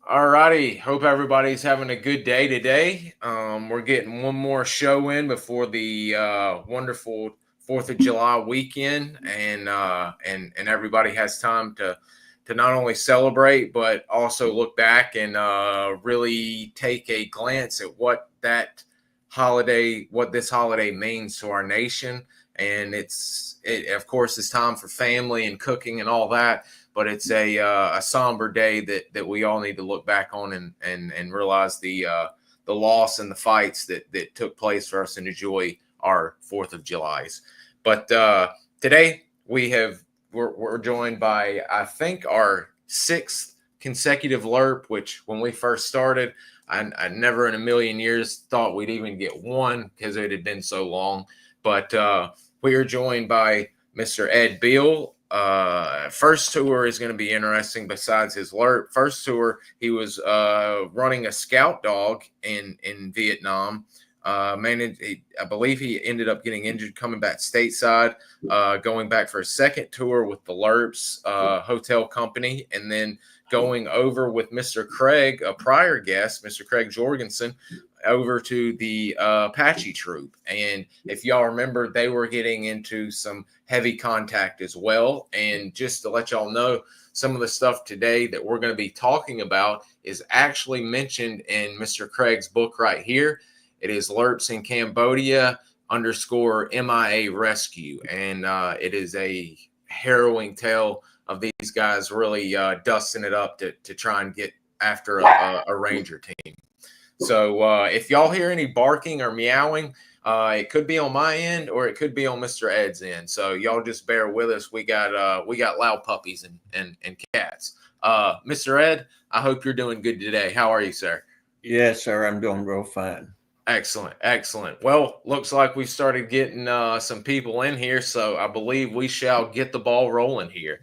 All righty. Hope everybody's having a good day today. We're getting one more show in before the wonderful Fourth of July weekend, and everybody has time to not only celebrate but also look back and really take a glance at what this holiday means to our nation. And of course, it's time for family and cooking and all that, but it's a somber day that we all need to look back on and realize the loss and the fights that took place for us and enjoy our Fourth of July's. But today we're joined by, I think, our sixth consecutive LURP, which when we first started, I never in a million years thought we'd even get one because it had been so long. But we are joined by Mr. Ed Beal. First tour is going to be interesting besides his LURP. First tour, he was running a scout dog in Vietnam. I believe he ended up getting injured coming back stateside, going back for a second tour with the LURPs hotel company, and then going over with Mr. Craig, a prior guest, Mr. Craig Jorgensen, over to the Apache troop. And if y'all remember, they were getting into some heavy contact as well. And just to let y'all know, some of the stuff today that we're going to be talking about is actually mentioned in Mr. Craig's book right here. It is LURPs in Cambodia _ MIA Rescue. And it is a harrowing tale of these guys really dusting it up to try and get after a ranger team. So if y'all hear any barking or meowing, it could be on my end or it could be on Mr. Ed's end. So y'all just bear with us. We got loud puppies and cats. Mr. Ed, I hope you're doing good today. How are you, sir? Yes, sir. I'm doing real fine. Excellent. Well, looks like we started getting some people in here, so I believe we shall get the ball rolling here.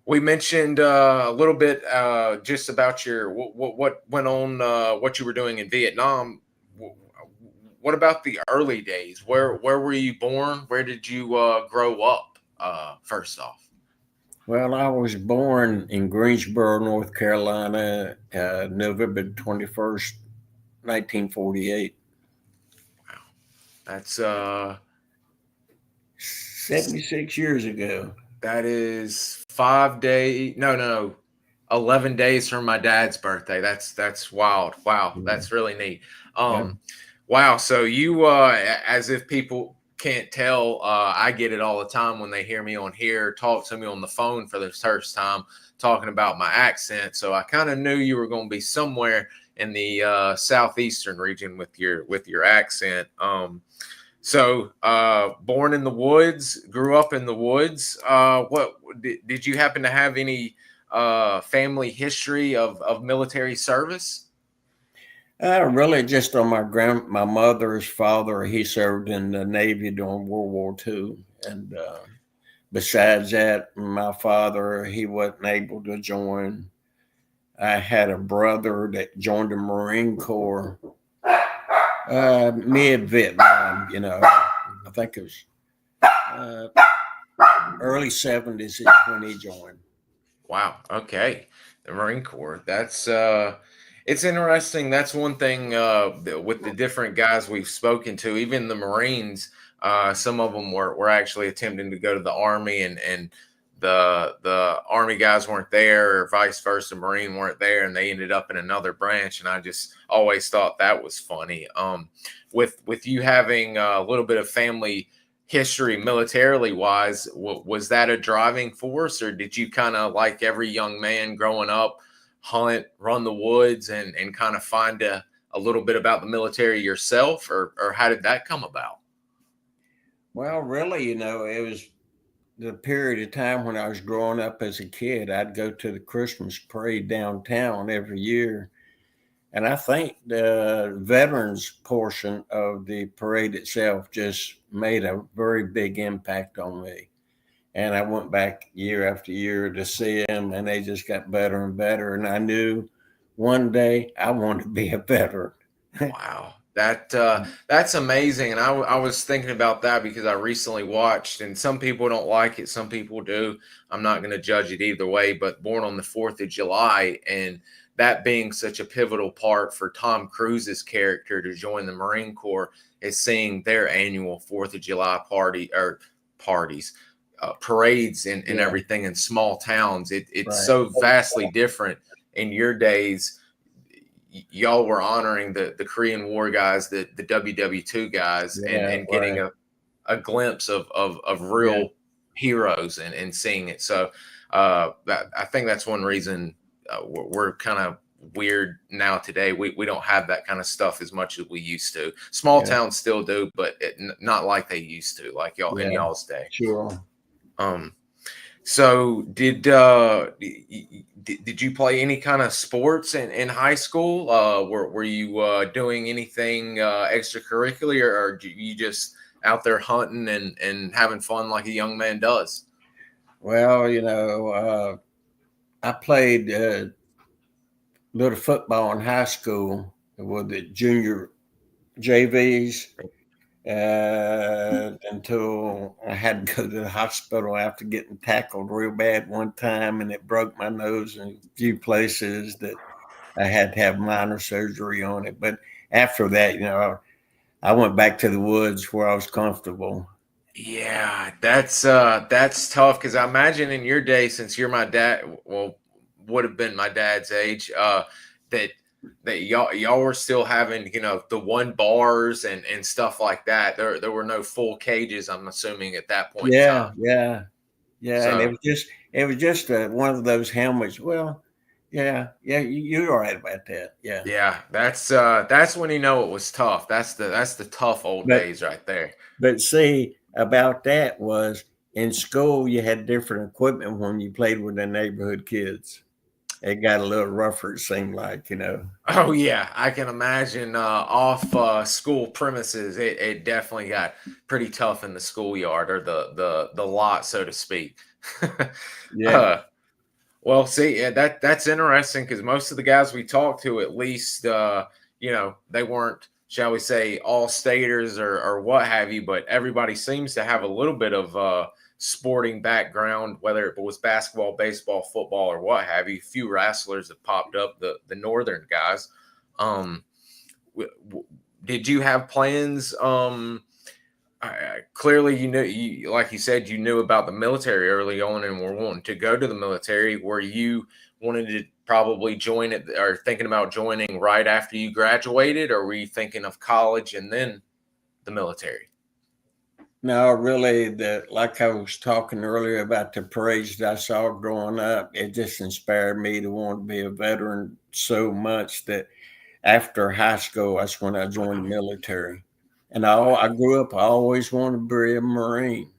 We mentioned a little bit just about what went on, what you were doing in Vietnam. What about the early days? Where were you born? Where did you grow up? First off. Well, I was born in Greensboro, North Carolina, November 21st, 1948. Wow, that's 76 years ago. that is 5 days. No, 11 days from my dad's birthday. That's wild. Wow, that's really neat. Yeah. Wow. So you, as if people can't tell, I get it all the time when they hear me on here, talk to me on the phone for the first time, talking about my accent. So I kind of knew you were going to be somewhere in the southeastern region with your accent. So born in the woods, grew up in the woods. What did you happen to have any family history of military service? Really, just on my mother's father. He served in the Navy during World War II, and besides that, my father, he wasn't able to join. I had a brother that joined the Marine Corps mid Vietnam. I think it was uh, early 70s is when he joined. Wow. Okay. The Marine Corps. That's it's interesting. That's one thing with the different guys we've spoken to, even the Marines. Some of them were actually attempting to go to the Army, and the Army guys weren't there, or vice versa. Marine weren't there, and they ended up in another branch. And I just always thought that was funny. With you having a little bit of family history militarily wise, was that a driving force, or did you kind of, like every young man growing up, hunt, run the woods, and kind of find a little bit about the military yourself, or how did that come about? Well, really, it was the period of time when I was growing up as a kid. I'd go to the Christmas parade downtown every year. And I think the veterans portion of the parade itself just made a very big impact on me. And I went back year after year to see them, and they just got better and better. And I knew one day I wanted to be a veteran. Wow. That's amazing, and I was thinking about that because I recently watched, and some people don't like it, some people do. I'm not going to judge it either way, but Born on the 4th of July, and that being such a pivotal part for Tom Cruise's character to join the Marine Corps is seeing their annual 4th of July parties, parades, and Yeah, everything in small towns. It's right. so vastly different in your days. Y'all were honoring the Korean War guys, the WW2 guys, Yeah, and getting right. a glimpse of Yeah, real heroes and seeing it. So I think that's one reason we're kind of weird now today. We don't have that kind of stuff as much as we used to. Small yeah, towns still do, but not like they used to, like y'all in yeah, y'all's day. sure. Um, so did you play any kind of sports in high school? Were you doing anything extracurricular, or you just out there hunting and having fun like a young man does? Well, I played little football in high school with the junior JVs until I had to go to the hospital after getting tackled real bad one time, and it broke my nose in a few places that I had to have minor surgery on it. But after that, I went back to the woods where I was comfortable. Yeah, that's tough because I imagine in your day, since you're my dad, well, would have been my dad's age, that y'all were still having, the one bars and stuff like that. There were no full cages, I'm assuming, at that point in Yeah, time. yeah, yeah, and So it was just one of those helmets. Well, yeah, yeah, you're right about that. Yeah, yeah, that's when you know it was tough. That's the tough old but days right there. but see about that was in school you had different equipment when you played with the neighborhood kids. It got a little rougher. It seemed like. Oh yeah, I can imagine off school premises. It definitely got pretty tough in the schoolyard or the lot, so to speak. Yeah, uh, well, see, yeah, that's interesting because most of the guys we talked to, at least, they weren't, shall we say, all staters or what have you, but everybody seems to have a little bit of sporting background, whether it was basketball, baseball, football, or what have you. Few wrestlers have popped up, the northern guys. Um, did you have plans? Clearly, like you said, you knew about the military early on and were wanting to go to the military. Were you wanted to probably join it or thinking about joining right after you graduated, or were you thinking of college and then the military? no, really, like I was talking earlier about the parades that I saw growing up, it just inspired me to want to be a veteran so much that after high school, that's when I joined the military. And I grew up, I always wanted to be a Marine.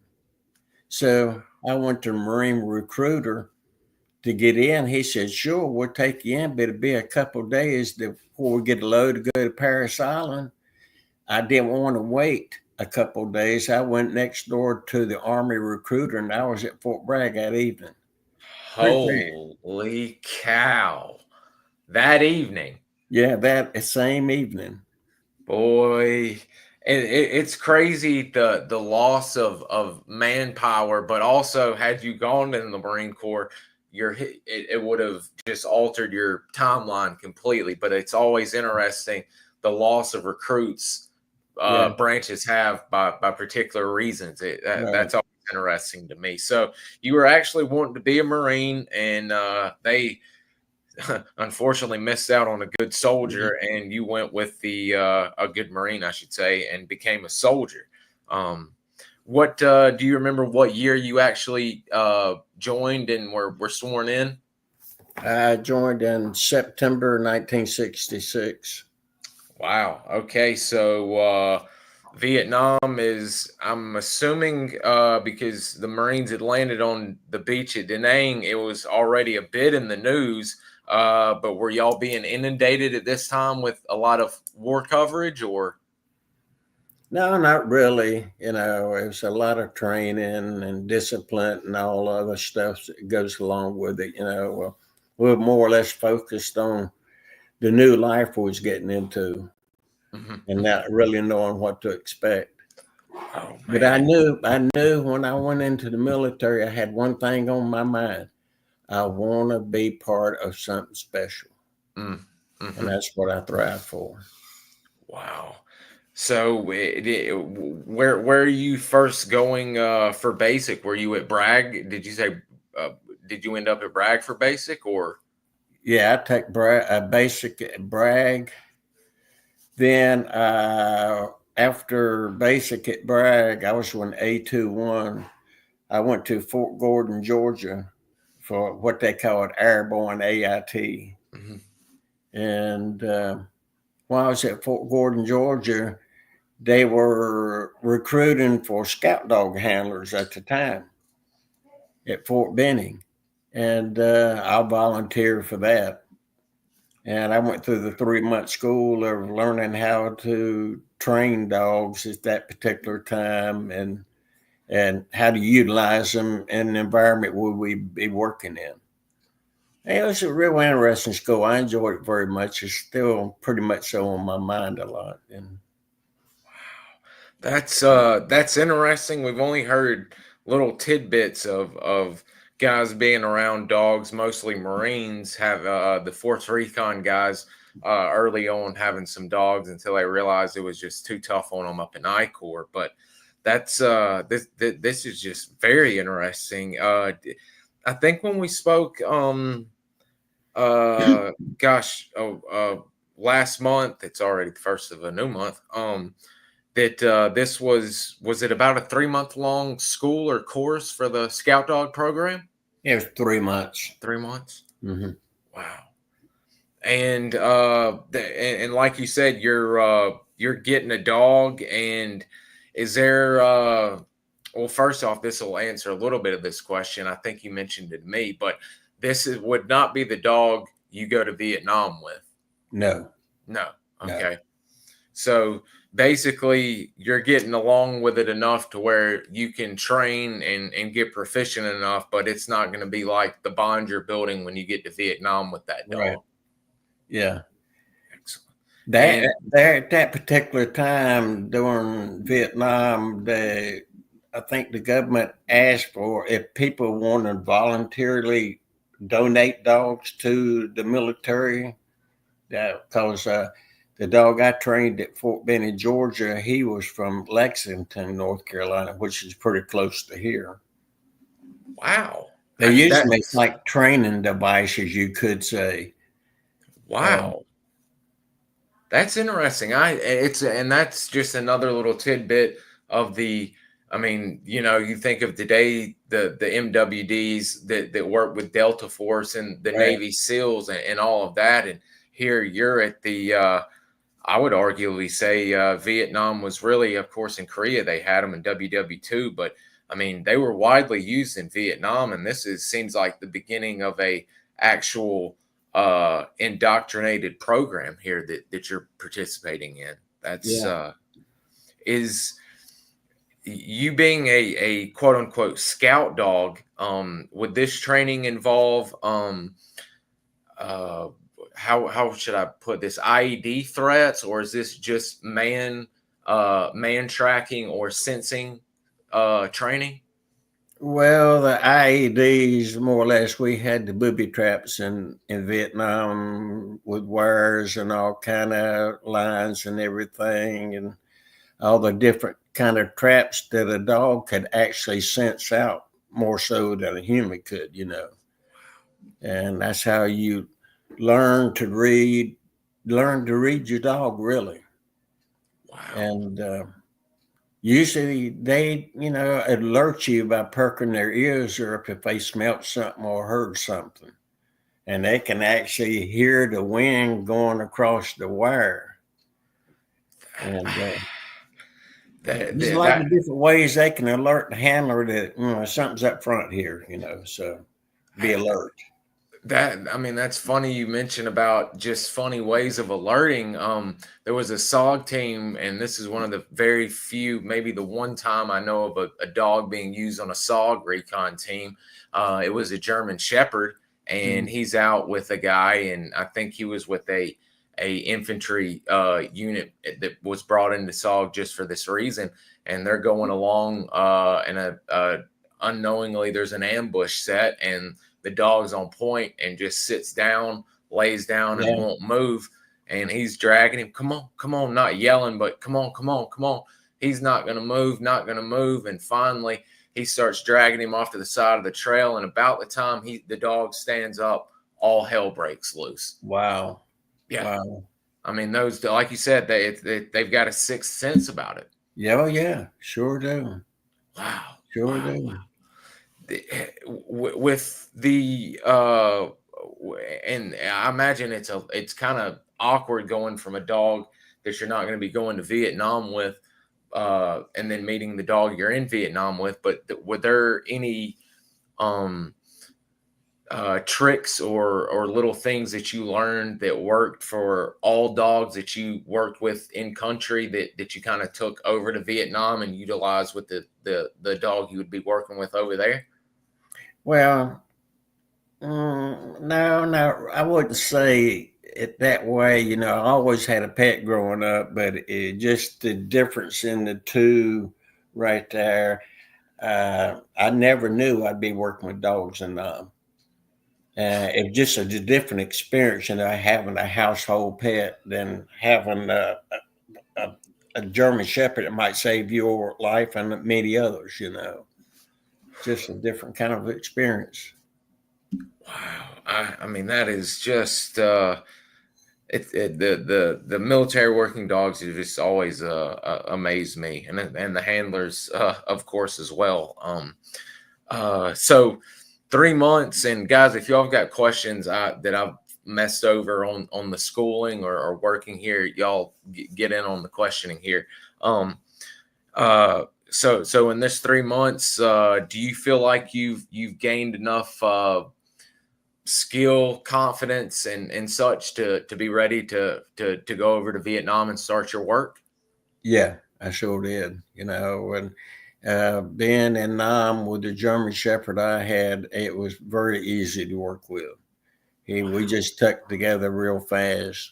So I went to the Marine recruiter to get in. He said, sure, we'll take you in, but it'll be a couple of days before we get a load to go to Paris Island. I didn't want to wait a couple of days. I went next door to the Army recruiter, and I was at Fort Bragg that evening. Pretty bad. Holy cow! That evening. Yeah, that same evening. Boy, it's crazy the loss of manpower, but also had you gone in the Marine Corps, it would have just altered your timeline completely. But it's always interesting the loss of recruits Yeah, branches have by particular reasons. right. That's always interesting to me. So you were actually wanting to be a Marine, and they unfortunately missed out on a good Yeah. soldier, and you went with the a good Marine, I should say, and became a soldier. What do you remember? What year you actually joined and were sworn in? I joined in September 1966. Wow. Okay, so Vietnam is, I'm assuming, because the Marines had landed on the beach at Da Nang, it was already a bit in the news. But were y'all being inundated at this time with a lot of war coverage, or? No, not really. It was a lot of training and discipline and all other stuff that goes along with it. We're more or less focused on the new life we was getting into. and not really knowing what to expect. Oh But I man. knew when I went into the military, I had one thing on my mind. I want to be part of something special. And that's what I thrive for. Wow. So where are you first going for basic? Were you at Bragg? Did you say did you end up at Bragg for basic or? Yeah, I take basic at Bragg. Then after basic at Bragg, I was doing A21. I went to Fort Gordon, Georgia for what they call it airborne AIT. Mhm. And while I was at Fort Gordon, Georgia, they were recruiting for scout dog handlers at the time at Fort Benning. And I volunteered for that. And I went through the 3-month school of learning how to train dogs at that particular time and how to utilize them in the environment where we be working in. And it was a real interesting school. I enjoyed it very much. It's still pretty much so on my mind a lot. And That's interesting. We've only heard little tidbits of guys being around dogs, mostly Marines. Have the Fourth Recon guys early on having some dogs until they realized it was just too tough on them up in I Corps. But that's this is just very interesting. I think when we spoke, gosh, last month. It's already the first of a new month. That this was it about a 3-month long school or course for the Scout Dog program? it was 3 months. 3 months. Mm-hmm. Wow. And and like you said, you're getting a dog. And is there well, first off, this will answer a little bit of this question. I think you mentioned it to me, but would not be the dog you go to Vietnam with. No. No. No. Okay. So basically, you're getting along with it enough to where you can train and get proficient enough, but it's not going to be like the bond you're building when you get to Vietnam with that dog. Right. Yeah. Excellent. That And there at that particular time during Vietnam, I think the government asked for if people wanted to voluntarily donate dogs to the military. Because the dog I trained at Fort Benning, Georgia, he was from Lexington, North Carolina, which is pretty close to here. wow, They use them as that's like training devices, you could say. wow. That's interesting. And that's just another little tidbit of the. I mean, you think of today the MWDs that work with Delta Force and the Right. Navy SEALs and all of that, and here you're at the. I would arguably say Vietnam was really, of course, in Korea they had them in WW2, but I mean they were widely used in Vietnam, and seems like the beginning of a actual indoctrinated program here that you're participating in. That's Yeah. is you being a quote unquote scout dog. Would this training involve uh, how should I put this, IED threats, or is this just man tracking or sensing training? Well, the IEDs, more or less, we had the booby traps in Vietnam with wires and all kind of lines and everything, and all the different kind of traps that a dog could actually sense out more so than a human could. And that's how you learn to read your dog, really. Wow. And usually they, alert you by perking their ears up if they smelt something or heard something. And they can actually hear the wind going across the wire. And there's a lot of different ways they can alert the handler that something's up front here, so be alert. I mean, that's funny you mentioned about just funny ways of alerting. There was a SOG team, and this is one of the very few, maybe the one time I know of a dog being used on a SOG recon team. It was a German Shepherd, and he's out with a guy, and I think he was with a a infantry unit that was brought into SOG just for this reason, and they're going along and unknowingly there's an ambush set, and the dog's on point and just sits down, lays down, and won't move. And he's dragging him, come on, not yelling, but come on. He's not going to move. And finally, he starts dragging him off to the side of the trail. And about the time the dog stands up, all hell breaks loose. Wow. Yeah. Wow. I mean, those, like you said, they've got a sixth sense about it. Yeah, well, yeah, sure do. Wow. Sure do. With the and I imagine it's kind of awkward going from a dog that you're not going to be going to Vietnam with, and then meeting the dog you're in Vietnam with. But were there any tricks or little things that you learned that worked for all dogs that you worked with in country that you kind of took over to Vietnam and utilized with the dog you would be working with over there? Well, no, I wouldn't say it that way. You know, I always had a pet growing up, but just the difference in the two right there, I never knew I'd be working with dogs and it's just a different experience, you know, having a household pet than having a German Shepherd that might save your life and many others, you know. Just a different kind of experience. Wow. I mean, that is just the military working dogs have just always amazed me, and the handlers of course as well. So 3 months, and guys, if y'all have got questions that I've messed over on the schooling or working here, y'all get in on the questioning here. So in this 3 months, do you feel like you've gained enough skill, confidence, and such to be ready to go over to Vietnam and start your work? Yeah, I sure did. You know, and being in Nam with the German Shepherd I had, it was very easy to work with. We just stuck together real fast.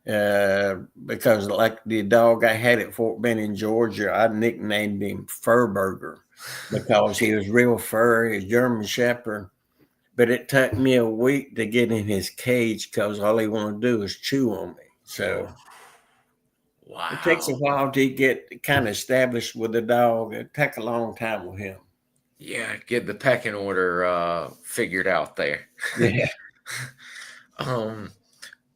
Because like the dog I had at Fort Benning, Georgia, I nicknamed him Furburger because he was real furry, a German Shepherd. But it took me a week to get in his cage because all he wanted to do is chew on me. So wow, it takes a while to get kind of established with the dog. It took a long time with him. Yeah, get the pecking order figured out there. Yeah.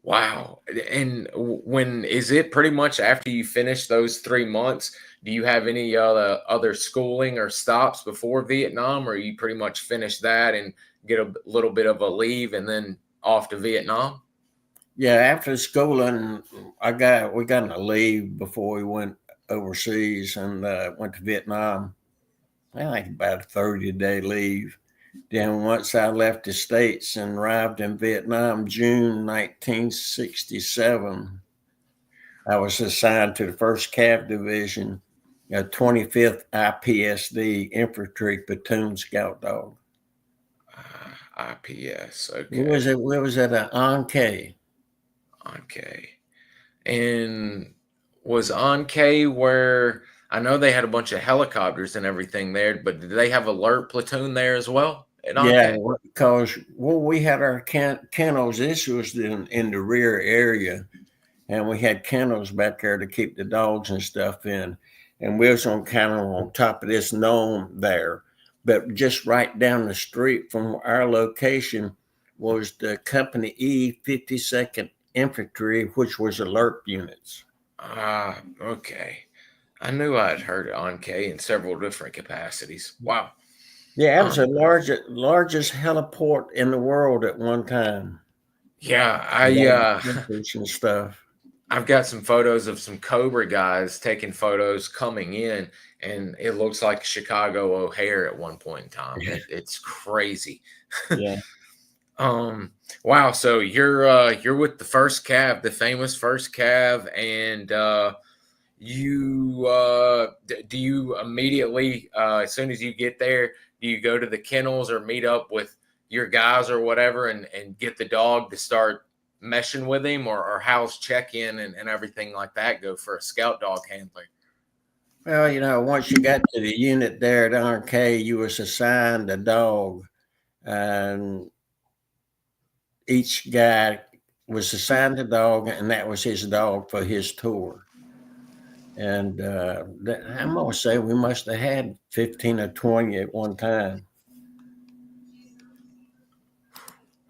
Wow. And when is it pretty much after you finish those 3 months? Do you have any other schooling or stops before Vietnam, or you pretty much finish that and get a little bit of a leave and then off to Vietnam? Yeah, after schooling, we got on a leave before we went overseas and went to Vietnam. I think about a 30-day leave. Then once I left the States and arrived in Vietnam, June 1967, I was assigned to the 1st Cav Division, 25th IPSD Infantry Platoon Scout Dog. IPS, okay. We was at an Khe. Okay. And was Khe where I know they had a bunch of helicopters and everything there, but did they have a LURP platoon there as well? Yeah, because we had our kennels. This was in the rear area, and we had kennels back there to keep the dogs and stuff in. And we was on top of this knoll there, but just right down the street from our location was the Company E 52nd Infantry, which was the LURP units. Okay. I knew I'd heard of Khe in several different capacities. Wow. Yeah, it was the largest heliport in the world at one time. Yeah, and stuff. I've got some photos of some Cobra guys taking photos coming in, and it looks like Chicago O'Hare at one point in time. It's crazy. Yeah. Wow. So you're with the 1st Cav, the famous 1st Cav, and do you immediately as soon as you get there, do you go to the kennels or meet up with your guys or whatever and get the dog to start meshing with him, or how's check-in and everything like that go for a scout dog handler? Well, once you got to the unit there at RK, you was assigned a dog, and each guy was assigned a dog, and that was his dog for his tour. And I'm going to say we must have had 15 or 20 at one time.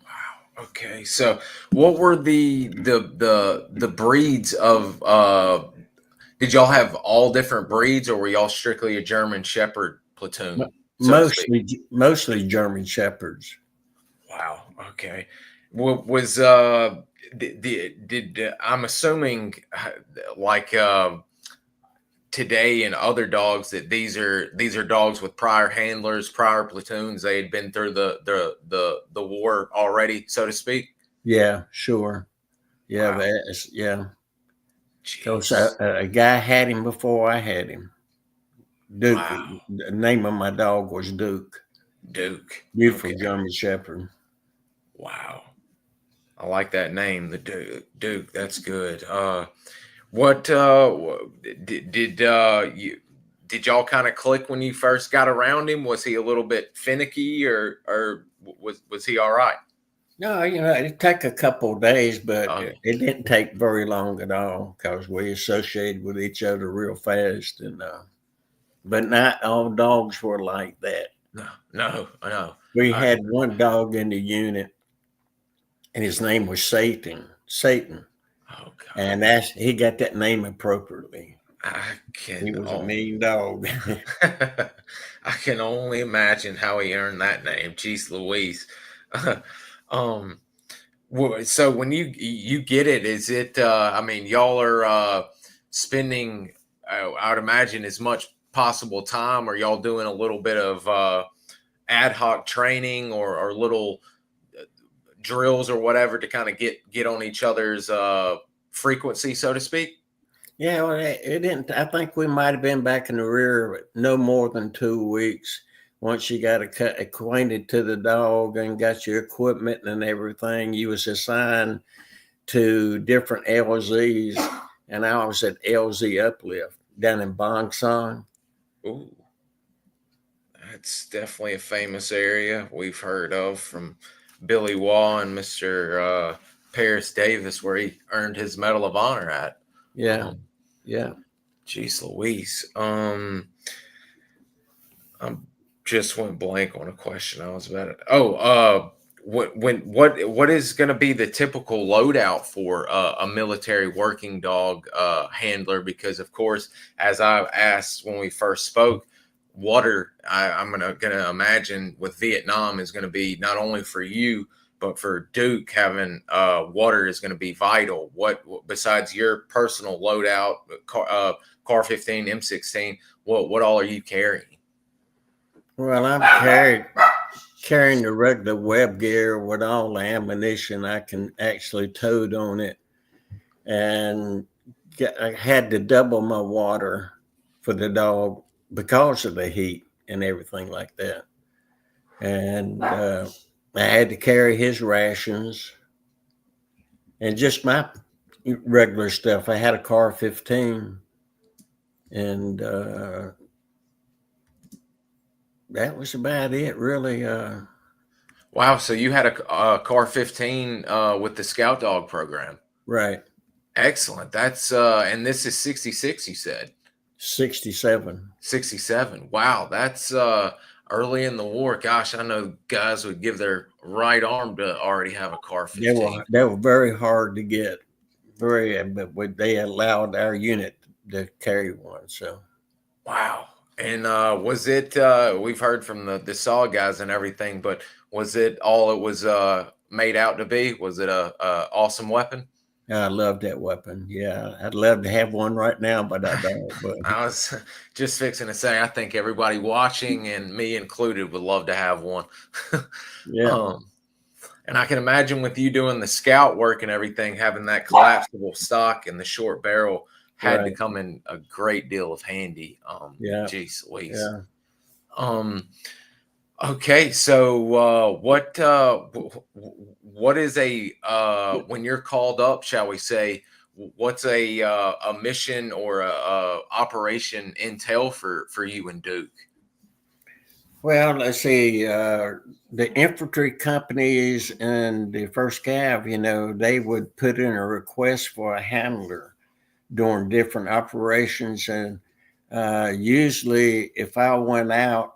Wow. Okay. So what were the breeds of did y'all have all different breeds, or were y'all strictly a German Shepherd platoon? Mostly German Shepherds. Wow. Okay. What was did I'm assuming like today and other dogs that these are dogs with prior handlers, prior platoons. They had been through the war already, so to speak. Yeah, sure. Yeah, Wow. yeah. Jeez. So a guy had him before I had him. Duke. Wow. The name of my dog was Duke. Duke. Beautiful Okay. German Shepherd. Wow. I like that name, the Duke. That's good. What did y'all kind of click when you first got around him? Was he a little bit finicky, or was he all right? No, it took a couple of days, but Okay. it didn't take very long at all because we associated with each other real fast. And but not all dogs were like that. No. We had one dog in the unit, and his name was Satan. Oh God. And he got that name appropriately. He was a mean dog. I can only imagine how he earned that name. Jeez Louise. So when you get it, is it? I mean, y'all are spending, I would imagine, as much possible time. Are y'all doing a little bit of ad hoc training or little drills or whatever to kind of get on each other's frequency, so to speak? Yeah, well, it didn't. I think we might have been back in the rear no more than 2 weeks. Once you got acquainted to the dog and got your equipment and everything, you was assigned to different LZs, and I was at LZ Uplift down in Khe Sanh. Ooh, that's definitely a famous area we've heard of from Billy Waugh and Mr. Paris Davis, where he earned his Medal of Honor at. Yeah, yeah. Jeez Louise. I just went blank on a question I was about to. What is going to be the typical loadout for a military working dog handler? Because of course, as I asked when we first spoke, water. I'm gonna imagine with Vietnam is going to be not only for you but for Duke, having water is going to be vital. What besides your personal loadout, Car 15, M16, what all are you carrying? Well, I'm carrying the regular web gear with all the ammunition I can actually tote on it, and I had to double my water for the dog because of the heat and everything like that. And I had to carry his rations and just my regular stuff. I had a Car 15, and that was about it, really. Wow, so you had a Car 15 with the Scout Dog program. Right. Excellent. That's and this is 66, you said. 67. 67. Wow, that's early in the war. Gosh, I know guys would give their right arm to already have a Car 15. They were very hard to get. But they allowed our unit to carry one. So Wow. And was it we've heard from the SAW guys and everything, but was it all it was made out to be? Was it a awesome weapon? I love that weapon. Yeah, I'd love to have one right now, but I don't. But I was just fixing to say, I think everybody watching and me included would love to have one. yeah, And I can imagine with you doing the scout work and everything, having that collapsible stock and the short barrel had to right. come in a great deal of handy. Yeah, Geez Louise. yeah. Okay, so what is a when you're called up, shall we say, what's a mission or a operation entail for you and Duke? Well, let's see. The infantry companies and the first Cav, they would put in a request for a handler during different operations, and usually, if I went out,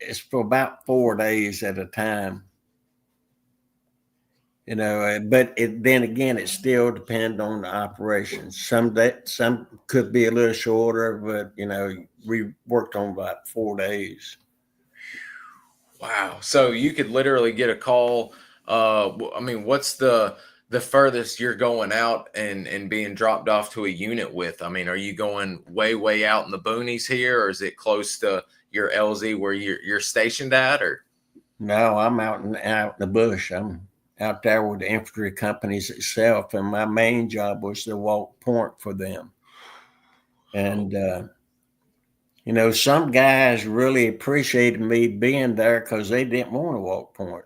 it's for about 4 days at a time. But then again, it still depends on the operations. Some could be a little shorter, but we worked on about 4 days. Wow. So you could literally get a call. I mean, what's the furthest you're going out and being dropped off to a unit with? I mean, are you going way out in the boonies here, or is it close to your LZ where you're stationed at? Or No, I'm out in the bush. I'm out there with the infantry companies itself, and my main job was to walk point for them. And some guys really appreciated me being there because they didn't want to walk point.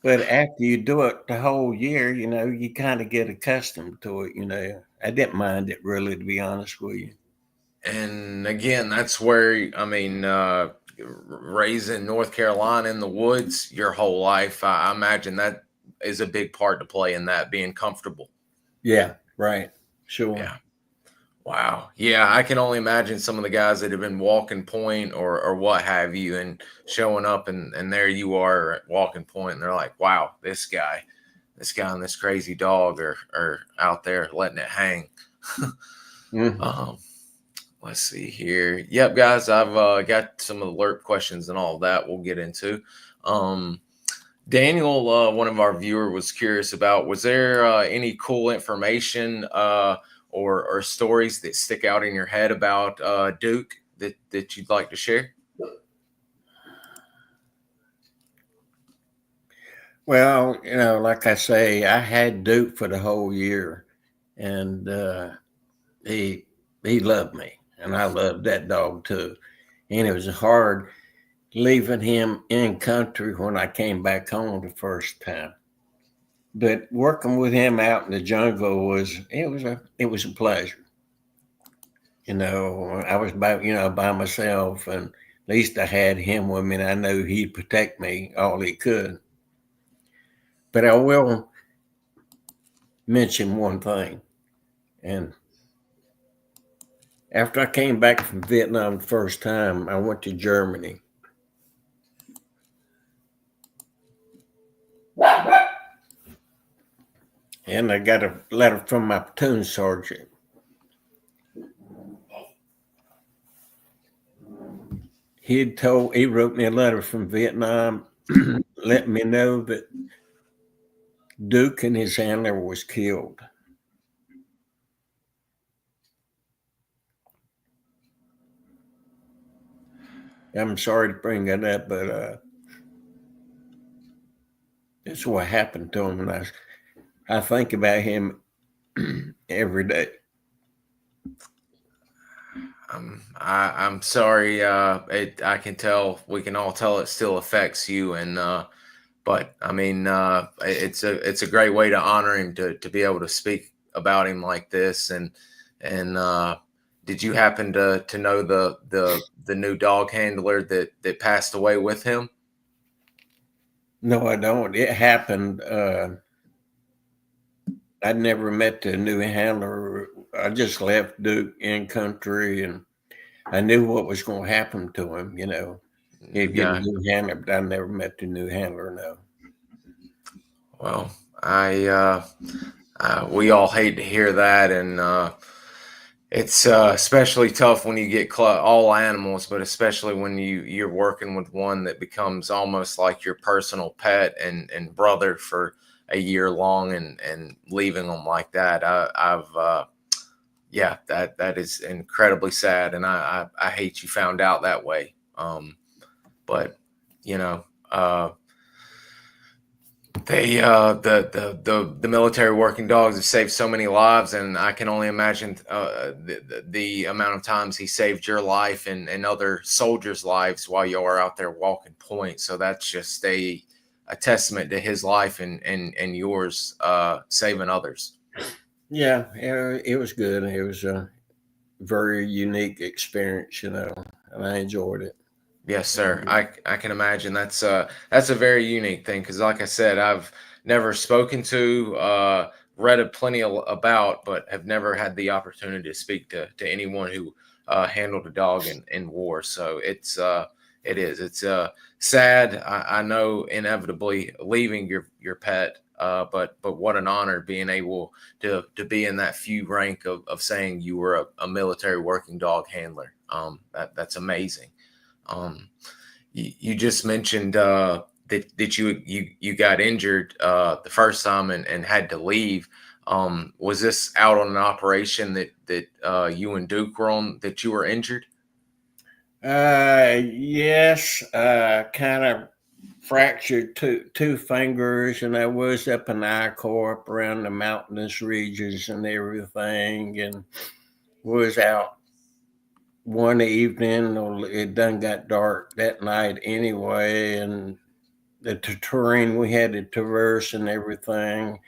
But after you do it the whole year, you kind of get accustomed to it. I didn't mind it really, to be honest with you. and again, that's where I mean, raised in North Carolina in the woods your whole life. I imagine that is a big part to play in that, being comfortable. Yeah, right. Sure. Yeah. Wow. Yeah, I can only imagine some of the guys that have been walking point or what have you, and showing up and there you are at walking point, and they're like, wow, this guy and this crazy dog are out there letting it hang. Mhm. Let's see here. Yep, guys, I've got some of the LURP questions and all that we'll get into. Daniel, one of our viewer, was curious about, was there any cool information or stories that stick out in your head about Duke that you'd like to share? Well, like I say, I had Duke for the whole year, and he loved me, and I loved that dog too. And it was hard leaving him in country when I came back home the first time. But working with him out in the jungle was a pleasure. I was by myself, and at least I had him with me, and I knew he'd protect me all he could. But I will mention one thing, and after I came back from Vietnam the first time, I went to Germany. And I got a letter from my platoon sergeant. He wrote me a letter from Vietnam, letting me know that Duke and his handler was killed. I'm sorry to bring that up, but that's what happened to him, and I think about him every day. I'm sorry. I can tell. We can all tell it still affects you, and but I mean, it's a great way to honor him to be able to speak about him like this. And did you happen to know the new dog handler that passed away with him? No, I don't. It happened. I'd never met the new handler. I just left Duke in country, and I knew what was going to happen to him. He'd get a new handler, but I never met the new handler. No. Well, we all hate to hear that, and it's especially tough when you get all animals, but especially when you're working with one that becomes almost like your personal pet and brother for a year long, and leaving them like that. Yeah, that is incredibly sad, and I hate you found out that way. But They the military working dogs have saved so many lives, and I can only imagine the amount of times he saved your life and other soldiers' lives while you are out there walking point. So that's just a testament to his life and yours, saving others. Yeah, it was good. It was a very unique experience, and I enjoyed it. Yes, sir. I can imagine that's a very unique thing because, like I said, I've never spoken to, read plenty about, but have never had the opportunity to speak to anyone who handled a dog in war. So it's sad. I know inevitably leaving your pet, but what an honor being able to be in that few rank of saying you were a military working dog handler. That's amazing. You just mentioned that you got injured the first time and had to leave. Was this out on an operation that you and Duke were on that you were injured? Yes, kind of fractured two fingers, and I was up in I-Corp around the mountainous regions and everything, and was out one evening. It done got dark that night anyway, and the terrain we had to traverse and everything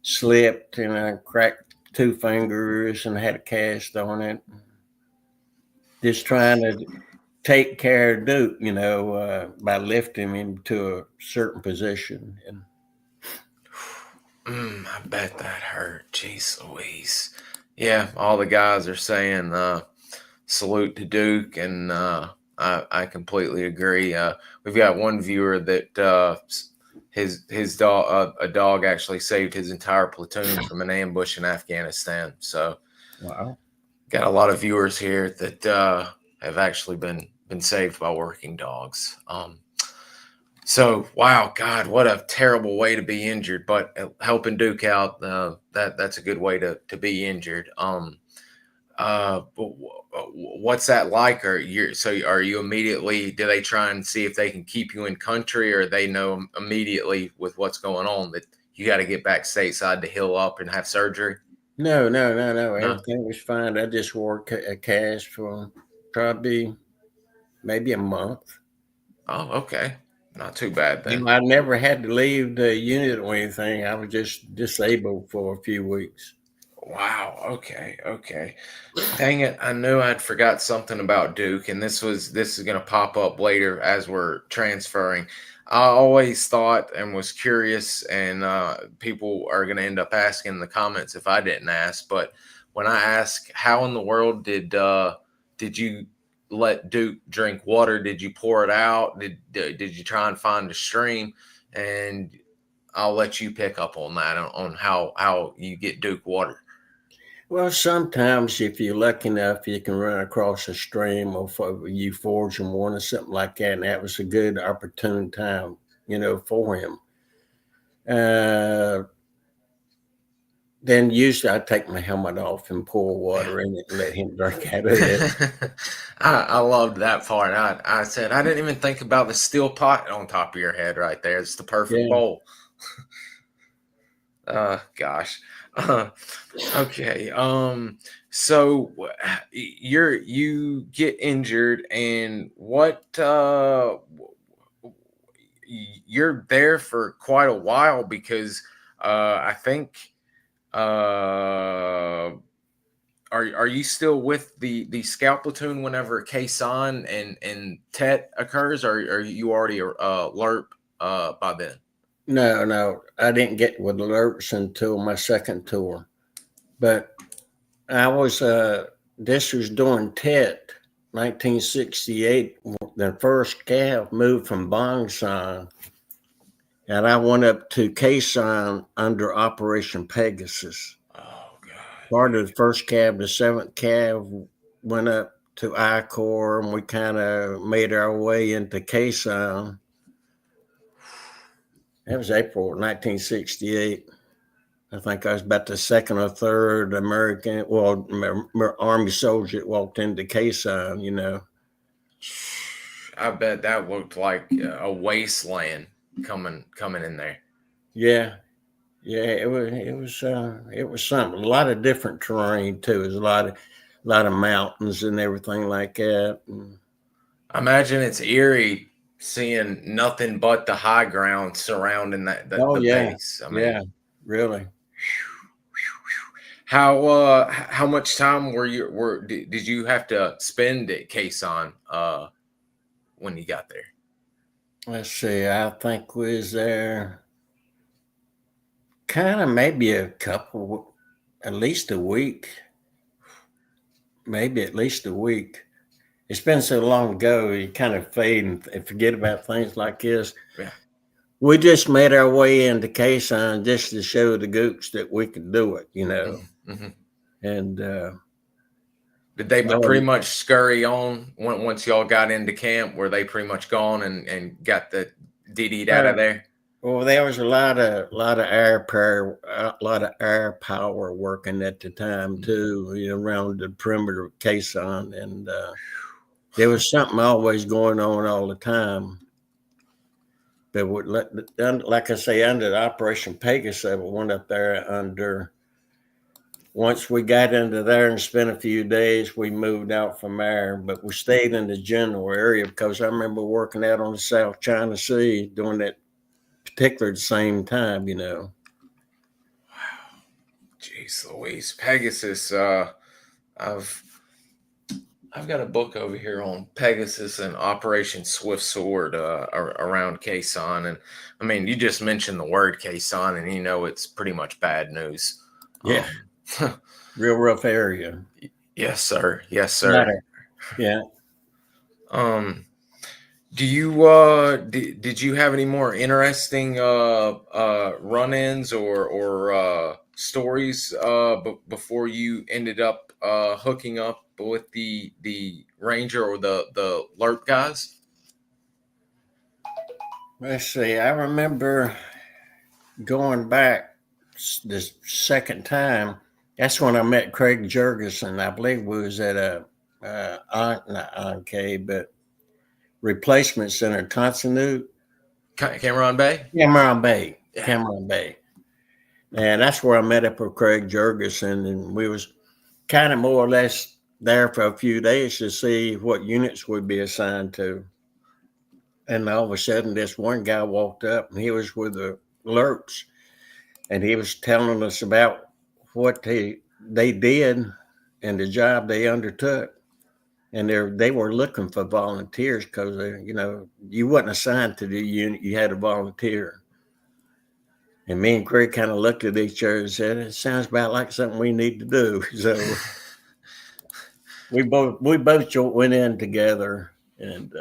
slipped, and I cracked two fingers and had a cast on it. Just trying to take care of Duke, by lifting him to a certain position. And I bet that hurt. Jeez Louise. Yeah, all the guys are saying salute to Duke, and I completely agree. We've got one viewer that his dog, a dog, actually saved his entire platoon from an ambush in Afghanistan. So, wow, got a lot of viewers here that have actually been saved by working dogs. So wow, God, what a terrible way to be injured. But helping Duke out, that's a good way to be injured. What's that like? Are you immediately? Do they try and see if they can keep you in country, or they know immediately with what's going on that you got to get back stateside to heal up and have surgery? no. No. Everything was fine. I just wore a cast for probably maybe a month. Oh, okay, not too bad then. I never had to leave the unit or anything. I was just disabled for a few weeks. Wow. Okay. Dang it! I knew I'd forgot something about Duke, and this is going to pop up later as we're transferring. I always thought and was curious, and people are going to end up asking in the comments if I didn't ask. But when I ask, how in the world did you let Duke drink water? Did you pour it out? Did you try and find a stream? And I'll let you pick up on that on how you get Duke water. Well, sometimes if you're lucky enough, you can run across a stream or you forge in one or something like that. And that was a good opportune time, for him. Then usually I take my helmet off and pour water in it and let him drink out of it. I loved that part. I said, I didn't even think about the steel pot on top of your head right there. It's the perfect bowl. Gosh. Okay. So you get injured, and what you're there for quite a while because I think are you still with the scout platoon whenever Khe Sanh and Tet occurs, or are you already LURP by then? No, I didn't get with LURPs until my second tour. But I was, this was during Tet, 1968. The first Cav moved from Bang San, and I went up to Khe Sanh under Operation Pegasus. Oh, God. Part of the first Cav, the 7th Cav, went up to I-Corps, and we kind of made our way into Khe Sanh. That was April 1968. I think I was about the second or third American, Army soldier that walked into Khe Sanh, I bet that looked like a wasteland coming in there. Yeah. Yeah, it was something. A lot of different terrain too. There's a lot of mountains and everything like that. And, I imagine it's eerie seeing nothing but the high ground surrounding oh the yeah, base. I mean, yeah, really. how much time did you have to spend at Khe Sanh when you got there? Let's see. I think we was there kind of maybe at least a week, maybe at least a week. It's been so long ago, you kind of fade and forget about things like this. Yeah. We just made our way into Khe Sanh just to show the Gooks that we could do it, Mm-hmm. And Did they pretty oh, much scurry on once y'all got into camp? Were they pretty much gone and got the DD'd out of there? well, there was a lot of air power working at the time too, around the perimeter of Khe Sanh, and there was something always going on all the time. That would like I say, under Operation Pegasus, we went up there under. Once we got into there and spent a few days, we moved out from there, but we stayed in the general area because I remember working out on the South China Sea during that particular same time, Wow. Jeez Louise. Pegasus, I've got a book over here on Pegasus and Operation Swift Sword around Khe Sanh. And I mean, you just mentioned the word Khe Sanh and it's pretty much bad news. Yeah. Real rough area. Yes, sir. Yes, sir. Yeah. Do you did you have any more interesting run-ins or stories before you ended up hooking up with the Ranger or the LURP guys? Let's see. I remember going back the second time. That's when I met Craig Jurgensen. I believe we was at not Anke, but Replacement Center, Tonsanute. Cameron Bay? Cameron Bay. Yeah. Cameron Bay. And that's where I met up with Craig Jurgensen, and we was kind of more or less there for a few days to see what units would be assigned to. And all of a sudden, this one guy walked up, and he was with the LURPs, and he was telling us about what they did and the job they undertook. And they were looking for volunteers because, you wasn't assigned to the unit, you had to volunteer. And me and Craig kind of looked at each other and said, "It sounds about like something we need to do." So we both went in together. And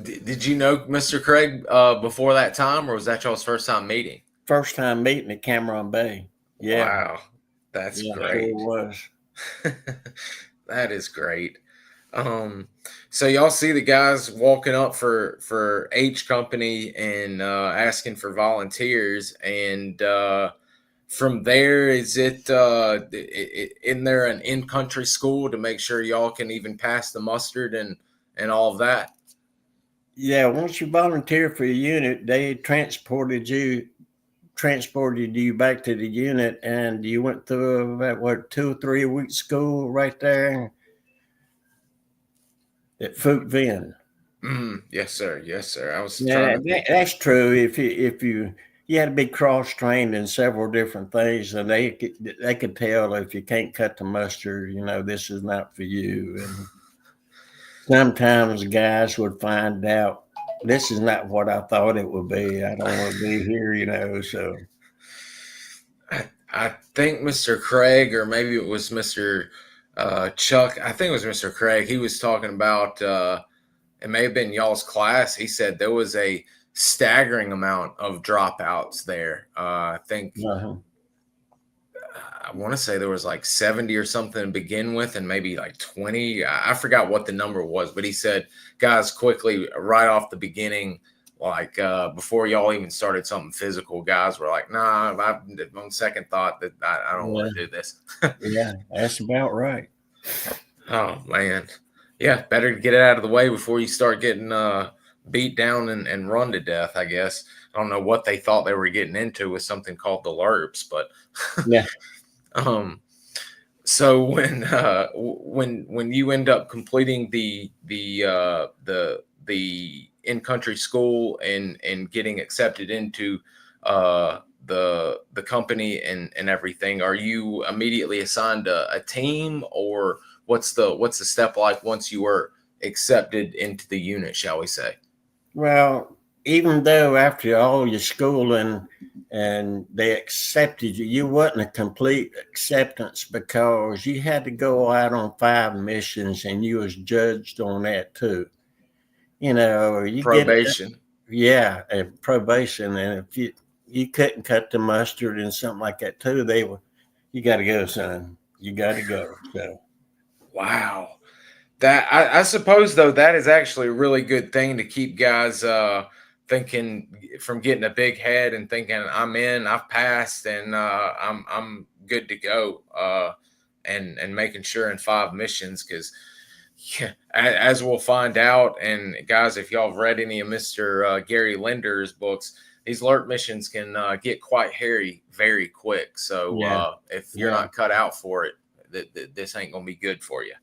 did you know Mr. Craig before that time, or was that y'all's first time meeting? First time meeting at Cameron Bay. Yeah. Wow, that's great. Sure was. That is great. So y'all see the guys walking up for H Company and asking for volunteers, and from there, is it in there an in-country school to make sure y'all can even pass the mustard and all of that? Yeah, once you volunteer for a unit, they transported you back to the unit, and you went through about 2 or 3 weeks school right there at Fort Vin. Yes, sir. Yes, sir. I was Yeah, trying to think. that's true. If you had to be cross trained in several different things, and they could tell if you can't cut the mustard, this is not for you. And sometimes guys would find out this is not what I thought it would be. I don't want to be here, so. I think Mr. Craig, or maybe it was Mr. Chuck. I think it was Mr. Craig. He was talking about it may have been y'all's class. He said there was a staggering amount of dropouts there. I think I want to say there was like 70 or something to begin with, and maybe like 20. I forgot what the number was, but he said guys quickly right off the beginning, like before y'all even started something physical, guys were like, "Nah." On second thought, that I don't want to do this. Yeah, that's about right. Oh man, yeah, better to get it out of the way before you start getting beat down and run to death, I guess. I don't know what they thought they were getting into with something called the LURPs, but Yeah. So when you end up completing the in-country school and getting accepted into the company and everything, are you immediately assigned a team, or what's the step like once you were accepted into the unit, shall we say? Well, even though after all your schooling and they accepted you, you wasn't a complete acceptance because you had to go out on 5 missions and you was judged on that too. You know, you get Probation. and probation, and if you couldn't cut the mustard and something like that too, they were, you got to go, son. You got to go. So Wow. That I suppose though that is actually a really good thing to keep guys thinking, from getting a big head and thinking I'm in, I've passed, and I'm good to go, and making sure in 5 missions, because yeah, as we'll find out, and guys, if y'all have read any of Mr. Gary Linder's books, these LRRP missions can get quite hairy very quick. So yeah, if you're not cut out for it, this ain't gonna be good for you.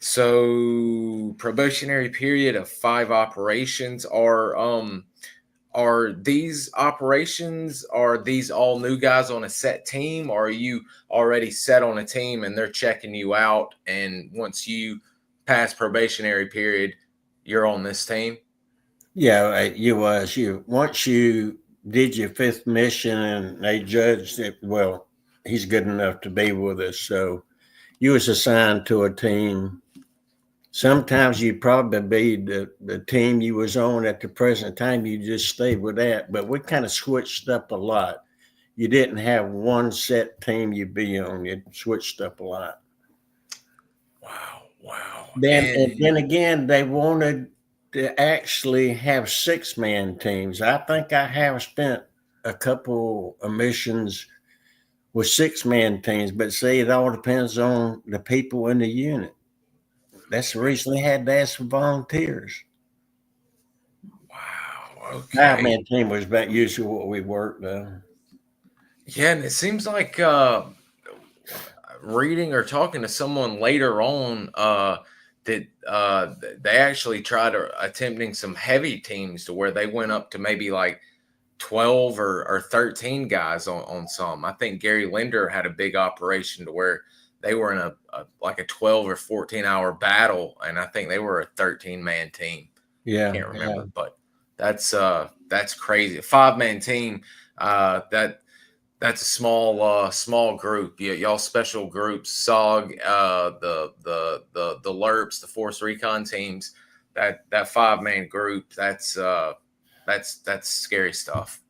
So probationary period of 5 operations. Are these operations, are these all new guys on a set team, or are you already set on a team and they're checking you out, and once you pass probationary period, you're on this team? yeah. You once you did your 5th mission and they judged it. Well, he's good enough to be with us, so you was assigned to a team. Sometimes you'd probably be the team you was on at the present time. You just stayed with that. But we kind of switched up a lot. You didn't have one set team you'd be on. It switched up a lot. Wow. Then again, they wanted to actually have 6-man teams. I think I have spent a couple of missions with 6-man teams, but see, it all depends on the people in the unit. That's the reason they had to ask for volunteers. Wow. Five Okay. man team was about usually what we worked. Yeah, and it seems like reading or talking to someone later on that they actually tried attempting some heavy teams to where they went up to maybe like 12 or 13 guys on some. I think Gary Linder had a big operation to where they were in like a 12 or 14-hour battle, and I think they were a 13-man team. Yeah, Can't remember, but that's crazy. A 5-man team, that's a small group. Y'all special groups, SOG, the LURPs, the Force Recon teams, that 5-man group, that's scary stuff.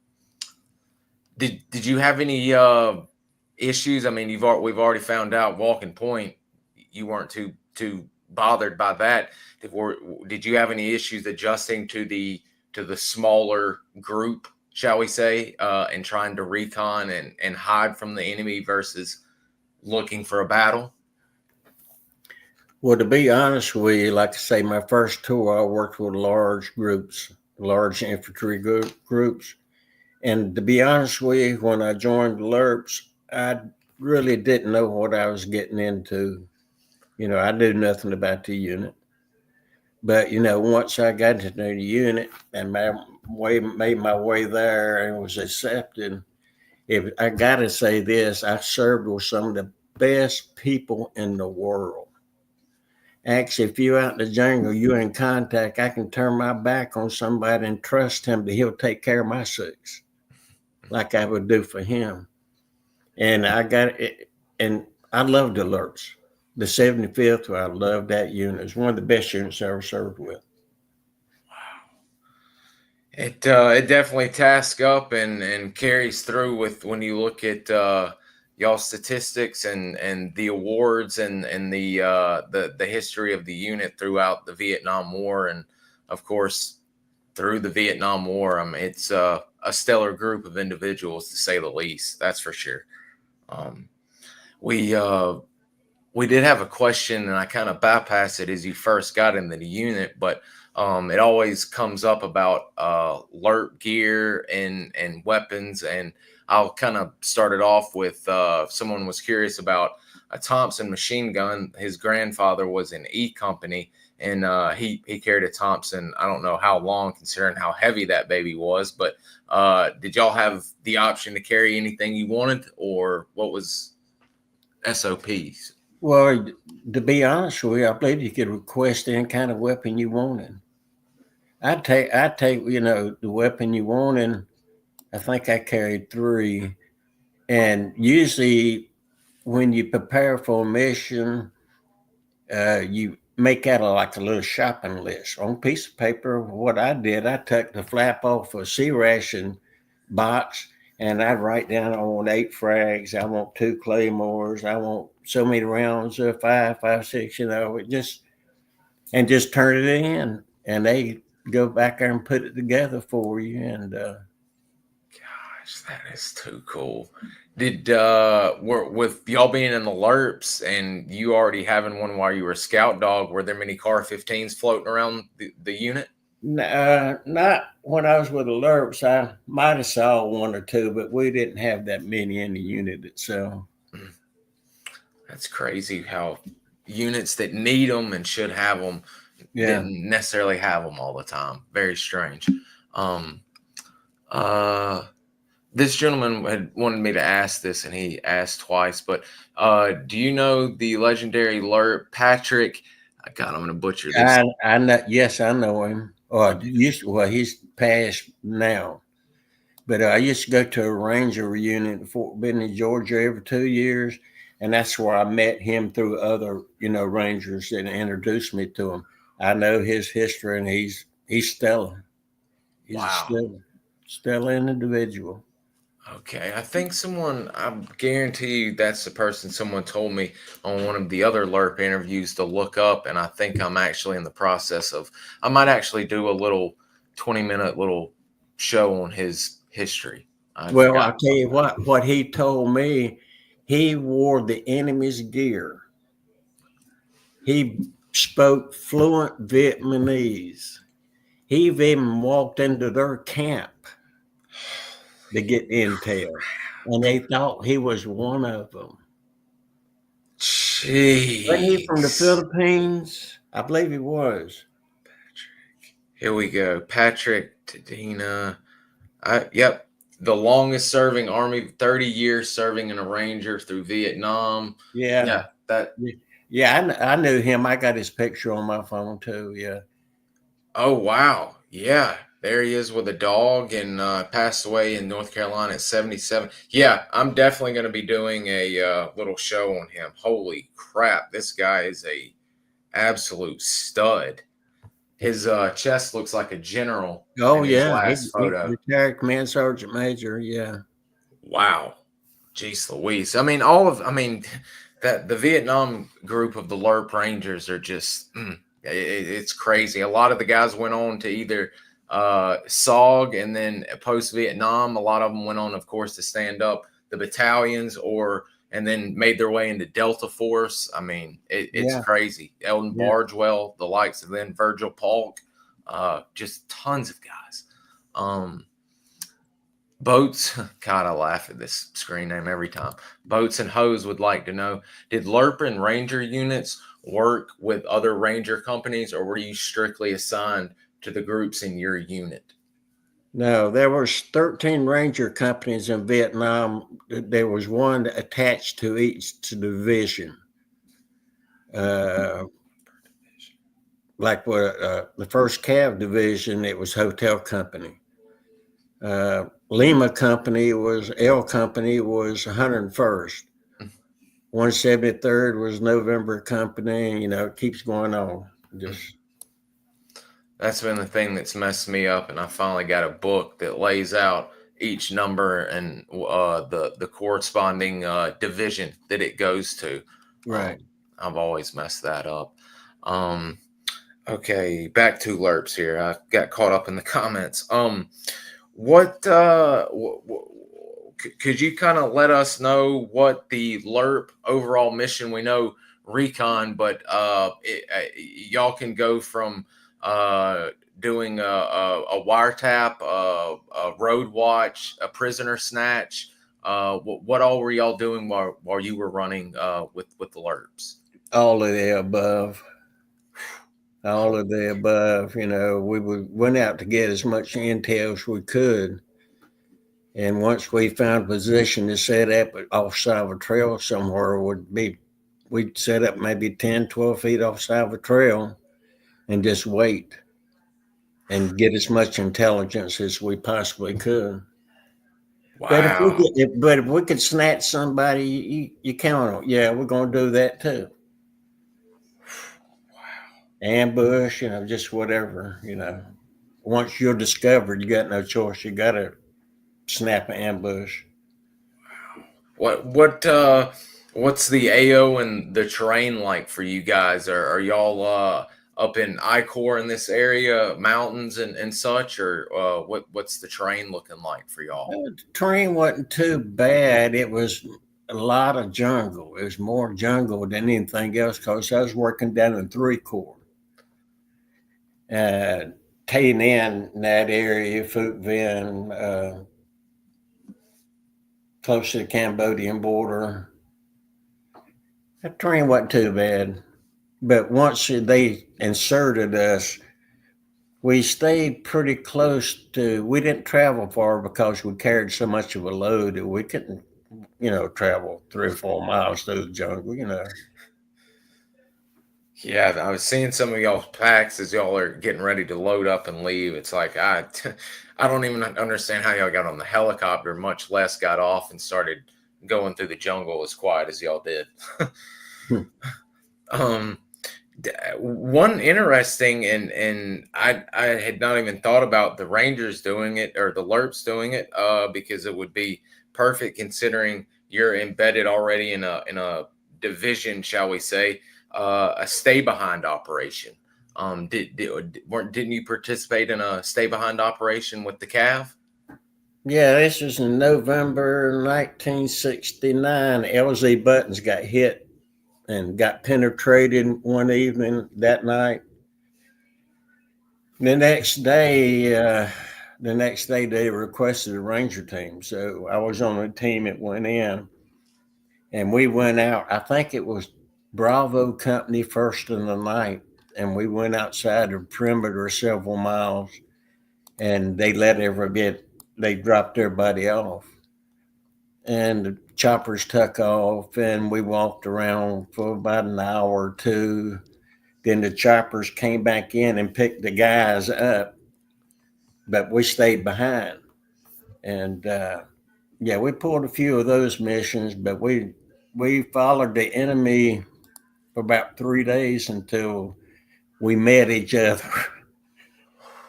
Did you have any issues? I mean, we've already found out Walking Point, you weren't too bothered by that. Did you have any issues adjusting to the smaller group, shall we say, and trying to recon and hide from the enemy versus looking for a battle? Well, to be honest with you, like I say, my first tour, I worked with large groups, large infantry groups. And to be honest with you, when I joined the LURPs, I really didn't know what I was getting into. You know, I knew nothing about the unit. But, you know, once I got into the unit and made my way there and was accepted, if I got to say this, I served with some of the best people in the world. Actually, if you're out in the jungle, you're in contact, I can turn my back on somebody and trust him that he'll take care of my 6, like I would do for him. And I got it, and I love the LURPs. The 75th, I love that unit. It's one of the best units I ever served with. It definitely tasks up and carries through with when you look at y'all statistics and the awards and the history of the unit throughout the Vietnam War, and of course through the Vietnam War. I mean, it's a stellar group of individuals, to say the least. That's for sure. We did have a question, and I kind of bypassed it as you first got into the unit, but It always comes up about LURP gear and weapons, and I'll kind of start it off with someone was curious about a Thompson machine gun. His grandfather was in E Company, and he carried a Thompson. I don't know how long, considering how heavy that baby was, but did y'all have the option to carry anything you wanted, or what was SOPs? Well, to be honest with you, I believe you could request any kind of weapon you wanted. I'd take, the weapon you wanted. I think I carried 3. And usually when you prepare for a mission, you make out like a little shopping list on a piece of paper. What I did, I took the flap off a C ration box, and I'd write down, I want 8 frags, I want 2 claymores, I want so many rounds of 5, 6, just turn it in, and they go back there and put it together for you. And Gosh, that is too cool. Did with y'all being in the LURPs and you already having one while you were a scout dog, were there many Car 15s floating around the unit? Not when I was with the LURPs. I might have saw 1 or 2, but we didn't have that many in the unit itself. That's crazy how units that need them and should have them didn't necessarily have them all the time. Very strange. This gentleman had wanted me to ask this, and he asked twice, but do you know the legendary LURP Patrick? God, I'm going to butcher this. I know. Yes, I know him. He's passed now. But I used to go to a Ranger reunion in Fort Benning, Georgia, every 2 years, and that's where I met him through other, Rangers that introduced me to him. I know his history, and he's stellar. He's Wow. a stellar individual. Okay, I think I guarantee you that's the person someone told me on one of the other LURP interviews to look up, and I think I'm actually in the process of, I might actually do a little 20-minute little show on his history. Well, I'll tell you what he told me, he wore the enemy's gear. He spoke fluent Vietnamese. He even walked into their camp to get intel, and they thought he was one of them. Jeez. Wasn't he from the Philippines? I believe he was. Patrick. Here we go. Patrick Tadina. Yep. The longest serving Army, 30 years serving in a Ranger through Vietnam. Yeah. I knew him. I got his picture on my phone too. Yeah. Oh, wow. Yeah. There he is with a dog, and passed away in North Carolina at 77. Yeah, I'm definitely going to be doing a little show on him. Holy crap. This guy is a absolute stud. His chest looks like a general. Oh, in his yeah. last photo. Retired Command Sergeant Major. Yeah. Wow. Jeez Louise. That the Vietnam group of the LURP Rangers are just, it's crazy. A lot of the guys went on to either SOG, and then post-Vietnam, a lot of them went on, of course, to stand up the battalions and then made their way into Delta Force. I mean, it's crazy. Eldon Bargewell, the likes of then Virgil Polk, just tons of guys. Boats, God, I laugh at this screen name every time. Boats and Hose would like to know, did LURP and Ranger units work with other Ranger companies, or were you strictly assigned to the groups in your unit? No, there was 13 Ranger companies in Vietnam. There was one attached to each division. Like the 1st Cav Division, it was Hotel Company. Lima Company was L Company was 101st. 173rd was November Company. It keeps going on. That's been the thing that's messed me up, and I finally got a book that lays out each number and the corresponding division that it goes to. Right. I've always messed that up. Okay, back to LURPs here. I got caught up in the comments. Could you kind of let us know what the LURP overall mission? We know recon, but y'all can go from doing a wiretap, a road watch, a prisoner snatch. What all were y'all doing while you were running with the LURPs? All of the above. All of the above. You know, we went out to get as much intel as we could. And once we found a position to set up offside of a trail somewhere, we'd set up maybe 10, 12 feet offside of a trail and just wait and get as much intelligence as we possibly could. Wow. But if we could snatch somebody, you count on, yeah, we're going to do that too. Ambush, you know, just whatever, you know. Once you're discovered, you got no choice. You got to snap an ambush. What's the AO and the terrain like for you guys? Are y'all up in I-Corps in this area, mountains and such, or what's the terrain looking like for y'all? The terrain wasn't too bad. It was a lot of jungle. It was more jungle than anything else because I was working down in 3 Corps. Tay Ninh in that area, Phuc Vinh, close to the Cambodian border. That terrain wasn't too bad. But once they inserted us, we stayed pretty close to, we didn't travel far because we carried so much of a load that we couldn't, you know, travel 3 or 4 miles through the jungle, you know. Yeah, I was seeing some of y'all's packs as y'all are getting ready to load up and leave. It's like I don't even understand how y'all got on the helicopter, much less got off and started going through the jungle as quiet as y'all did. One interesting, and I had not even thought about the Rangers doing it or the LURPs doing it, because it would be perfect considering you're embedded already in a division, shall we say, a stay behind operation. Didn't you participate in a stay behind operation with the Cav? Yeah, this was in November 1969. LZ Buttons got hit and got penetrated one evening that night. The next day they requested a Ranger team. So I was on a team that went in, and we went out. I think it was Bravo Company first in the night, and we went outside the perimeter several miles, and they dropped everybody off. And the choppers took off, and we walked around for about an hour or two. Then the choppers came back in and picked the guys up, but we stayed behind. And yeah, we pulled a few of those missions, but we followed the enemy for about 3 days until we met each other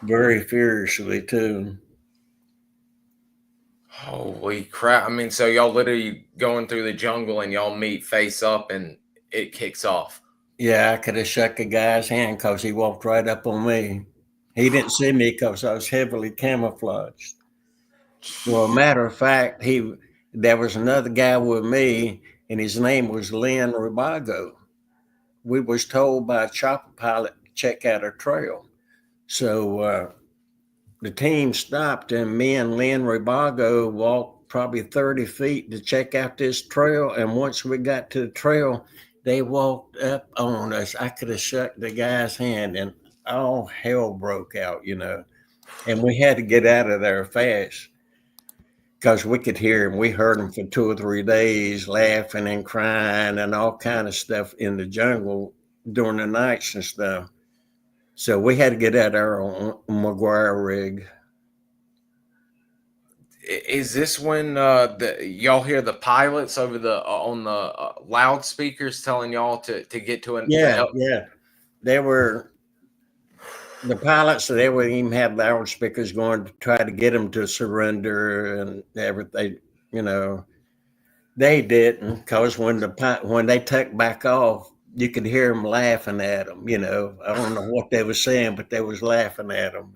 very furiously too. Holy crap. I mean, so y'all literally going through the jungle and y'all meet face up and it kicks off. Yeah, I could have shook a guy's hand because he walked right up on me. He didn't see me because I was heavily camouflaged. Well, matter of fact, there was another guy with me, and his name was Len Ribago. We was told by a chopper pilot to check out our trail. So the team stopped, and me and Len Ribago walked probably 30 feet to check out this trail. And once we got to the trail, they walked up on us. I could have shook the guy's hand, and all hell broke out, you know. And we had to get out of there fast because we could hear him. We heard him for 2 or 3 days laughing and crying and all kind of stuff in the jungle during the nights and stuff. So we had to get out there on McGuire rig. Is this when y'all hear the pilots over on the loudspeakers telling y'all to get to an Yeah. They were the pilots. They would even have loudspeakers going to try to get them to surrender and everything. You know, they didn't, because when they took back off, you could hear them laughing at them. You know, I don't know what they were saying, but they was laughing at them.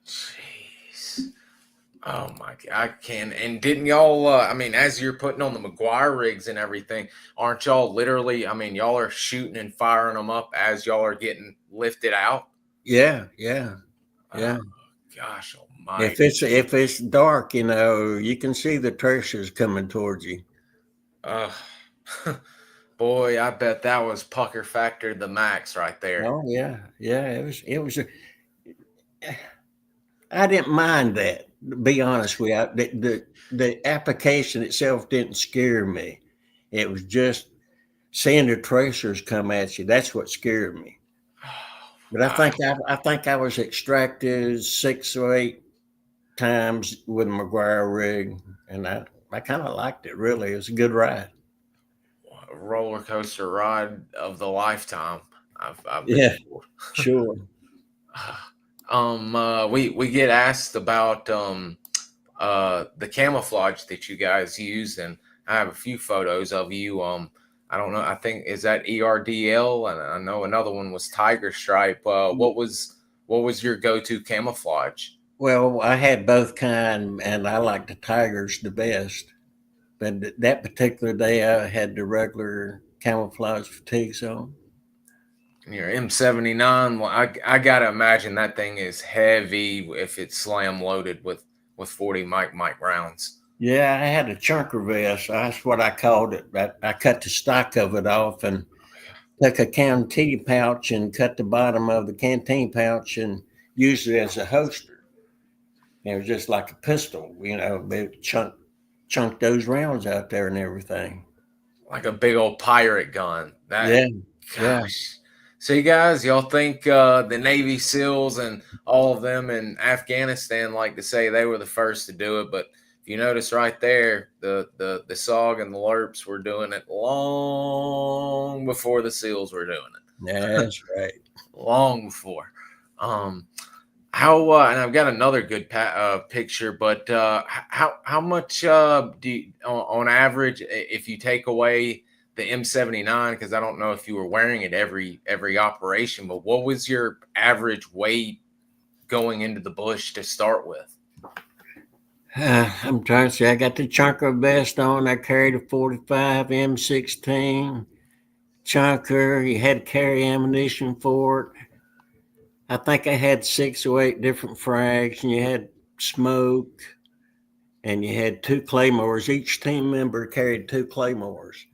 Jeez. Oh my God, I can. And didn't y'all, I mean, as you're putting on the McGuire rigs and everything, aren't y'all literally, I mean, y'all are shooting and firing them up as y'all are getting lifted out? Yeah, yeah, yeah. Oh, gosh almighty. If it's dark, you can see the treasures coming towards you. Uh, boy, I bet that was pucker factor the max right there. Oh yeah, yeah. I didn't mind that. To be honest with you, the application itself didn't scare me. It was just seeing the tracers come at you. That's what scared me. Oh, But I think I was extracted 6 or 8 times with a McGuire rig, and I kind of liked it. Really, it was a good ride. a roller coaster ride of the lifetime. I've been Yeah, told. sure. We get asked about the camouflage that you guys use, and I have a few photos of you. I don't know. I think is that ERDL, and I know another one was Tiger Stripe. What was your go-to camouflage? Well, I had both kind, and I like the Tigers the best. But that particular day, I had the regular camouflage fatigues on. Your M79. Well, I gotta imagine that thing is heavy if it's slam loaded with 40 Mike rounds. Yeah, I had a chunker vest. That's what I called it. I cut the stock of it off and took a canteen pouch and cut the bottom of the canteen pouch and used it as a holster. It was just like a pistol, but chunk those rounds out there and everything. Like a big old pirate gun. That Yeah, yeah. gosh. See, guys, y'all think the Navy SEALs and all of them in Afghanistan like to say they were the first to do it, but if you notice right there, the SOG and the LURPs were doing it long before the SEALs were doing it. That's right. Long before. Um, how and I've got another good picture, but how much do you, on average, if you take away the M79, because I don't know if you were wearing it every operation, but what was your average weight going into the bush to start with? I'm trying to see. I got the chunker vest on. I carried a 45 M16 chunker. You had to carry ammunition for it. I think I had 6 or 8 different frags, and you had smoke, and you had 2 claymores. Each team member carried 2 claymores.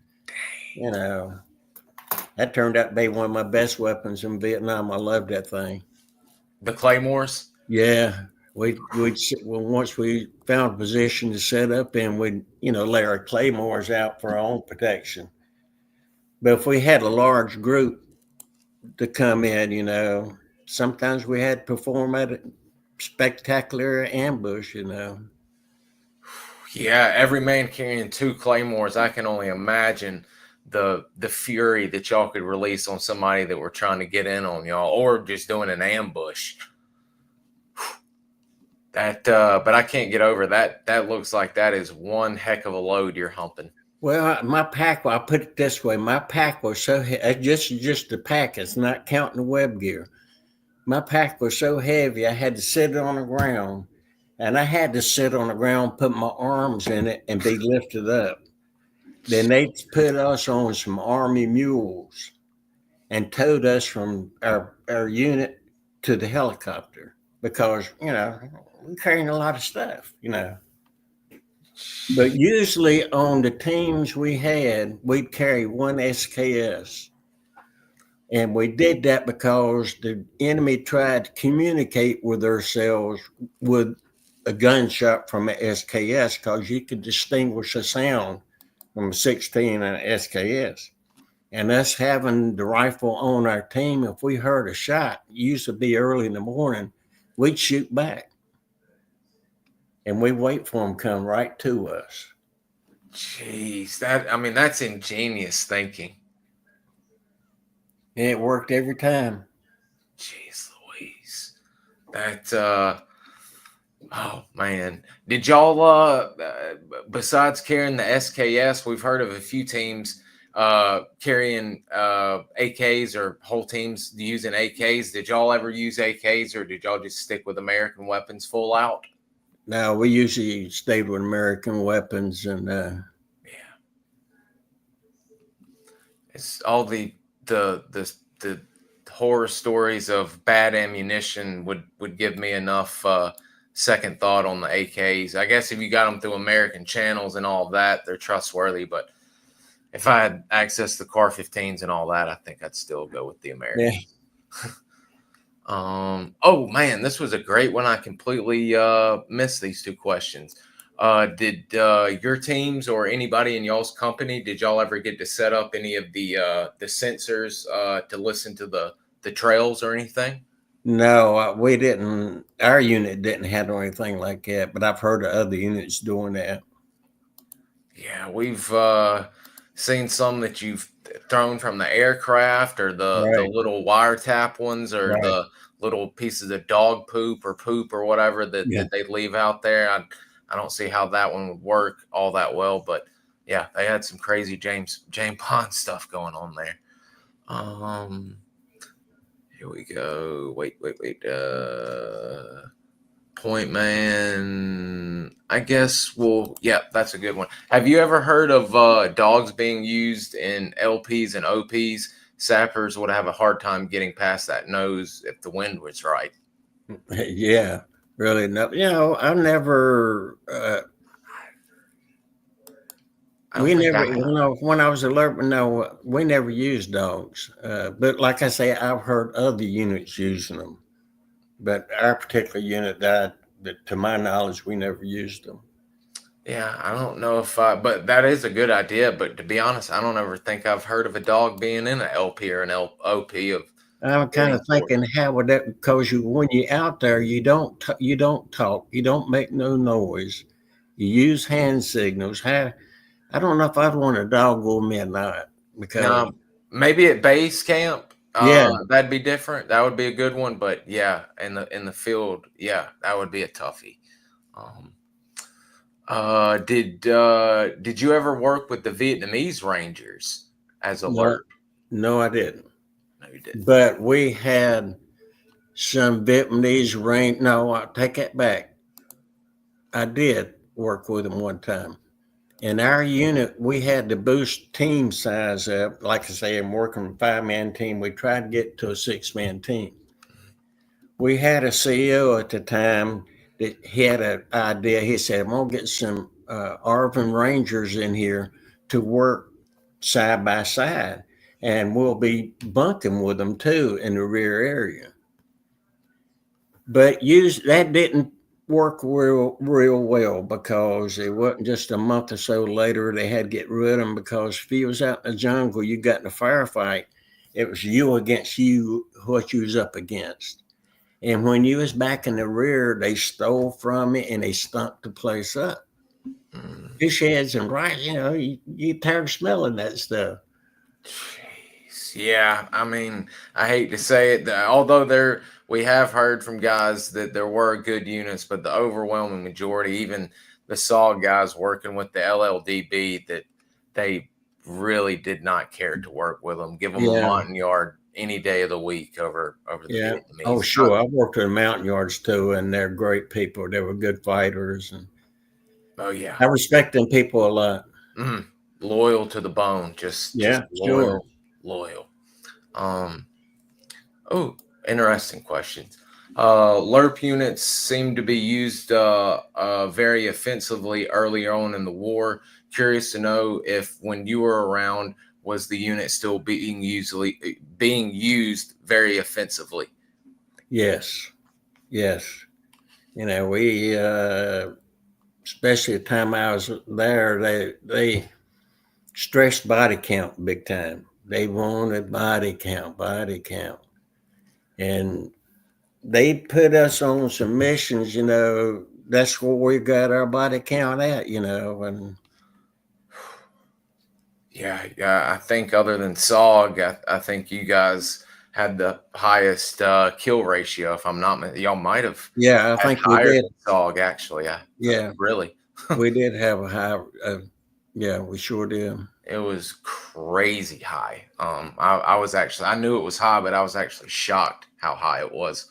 You know, that turned out to be one of my best weapons in Vietnam. I loved that thing. The Claymores? Yeah, once we found a position to set up in, we'd lay our claymores out for our own protection. But if we had a large group to come in, sometimes we had to perform at a spectacular ambush. Yeah, every man carrying 2 Claymores. I can only imagine the fury that y'all could release on somebody that were trying to get in on y'all or just doing an ambush. But I can't get over that. That looks like that is one heck of a load you're humping. Well, my pack, I'll put it this way, my pack was so just the pack, it's not counting the web gear. My pack was so heavy, I had to sit it on the ground, and I had to sit on the ground, put my arms in it, and be lifted up. Then they put us on some Army mules and towed us from our unit to the helicopter because, we're carrying a lot of stuff. But usually on the teams we had, we'd carry one SKS. And we did that because the enemy tried to communicate with ourselves with a gunshot from an SKS because you could distinguish a sound from a 16 and an SKS. And us having the rifle on our team, if we heard a shot, it used to be early in the morning, we'd shoot back. And we wait for them to come right to us. Jeez, that's ingenious thinking. And it worked every time. Jeez Louise. That oh man. Did y'all besides carrying the SKS, we've heard of a few teams carrying AKs or whole teams using AKs. Did y'all ever use AKs or did y'all just stick with American weapons full out? No, we usually stayed with American weapons and yeah. It's all the horror stories of bad ammunition would give me enough second thought on the AKs. I guess if you got them through American channels and all of that, they're trustworthy. But if I had access to CAR 15s and all that, I think I'd still go with the Americans. Oh man, this was a great one. I completely missed these two questions. Did your teams or anybody in y'all's company, did y'all ever get to set up any of the sensors to listen to the trails or anything? No, we didn't. Our unit didn't handle anything like that, but I've heard of other units doing that. Yeah, we've seen some that you've thrown from the aircraft, or the Right. little wiretap ones, or Right. the little pieces of dog poop or whatever that, Yeah. that they leave out there. I don't see how that one would work all that well, but yeah, they had some crazy James Bond stuff going on there. Here we go. Wait. Point man. I guess. Well, yeah, that's a good one. Have you ever heard of dogs being used in LPs and OPs? Sappers would have a hard time getting past that nose if the wind was right. Yeah. Really. No. I never. I don't We think never. I have. When I was a LURP, no, we never used dogs. But like I say, I've heard other units using them. But our particular unit, that to my knowledge, we never used them. Yeah, I don't know if but that is a good idea. But to be honest, I don't ever think I've heard of a dog being in an LP or an OP of I'm kind any of sort. thinking, how would that? Because when you're out there, you don't talk, you don't make no noise, you use hand signals. How? I don't know if I'd want a dog over me at night because Now, maybe at base camp, yeah, that'd be different. That would be a good one. But yeah, in the field, yeah, that would be a toughie. Um, did you ever work with the Vietnamese Rangers as a no, LURP? no, I didn't. No, you didn't. But we had some Vietnamese range. No, I take that back. I did work with them one time. In our unit, we had to boost team size up. Like I say, I'm working a 5-man team. We tried to get to a 6-man team. We had a CEO at the time that he had an idea. He said, I'm going to get some Arvin Rangers in here to work side by side, and we'll be bunking with them too in the rear area. But that didn't work real well, because it wasn't just a month or so later they had to get rid of them, because if you was out in the jungle, you got in a firefight, it was you against you, what you was up against. And when you was back in the rear, they stole from it and they stunk the place up. Fish heads and rice, you tired of smelling that stuff. Jeez. Yeah, I mean, I hate to say it, although we have heard from guys that there were good units, but the overwhelming majority, even the SOG guys working with the LLDB, that they really did not care to work with them. Give them a Yeah, Montagnard any day of the week over the yeah. Oh, Vietnamese. sure. I've worked in mountain yards too, and they're great people. They were good fighters, and Oh yeah. I respect them people a lot. Loyal to the bone, just Yeah, sure. loyal. Um, oh, interesting questions. LURP units seem to be used very offensively earlier on in the war. Curious to know if, when you were around, was the unit still being used very offensively? Yes, yes. We especially the time I was there, they stressed body count big time. They wanted body count, and they put us on some missions. That's where we got our body count at. And Yeah. I think other than SOG, I think you guys had the highest kill ratio. If I'm not, y'all might have yeah, I had think we higher did. than SOG actually. Yeah, Yeah, really. we did have a high. Yeah, we sure did. It was crazy high. I was actually, I knew it was high, but I was actually shocked how high it was.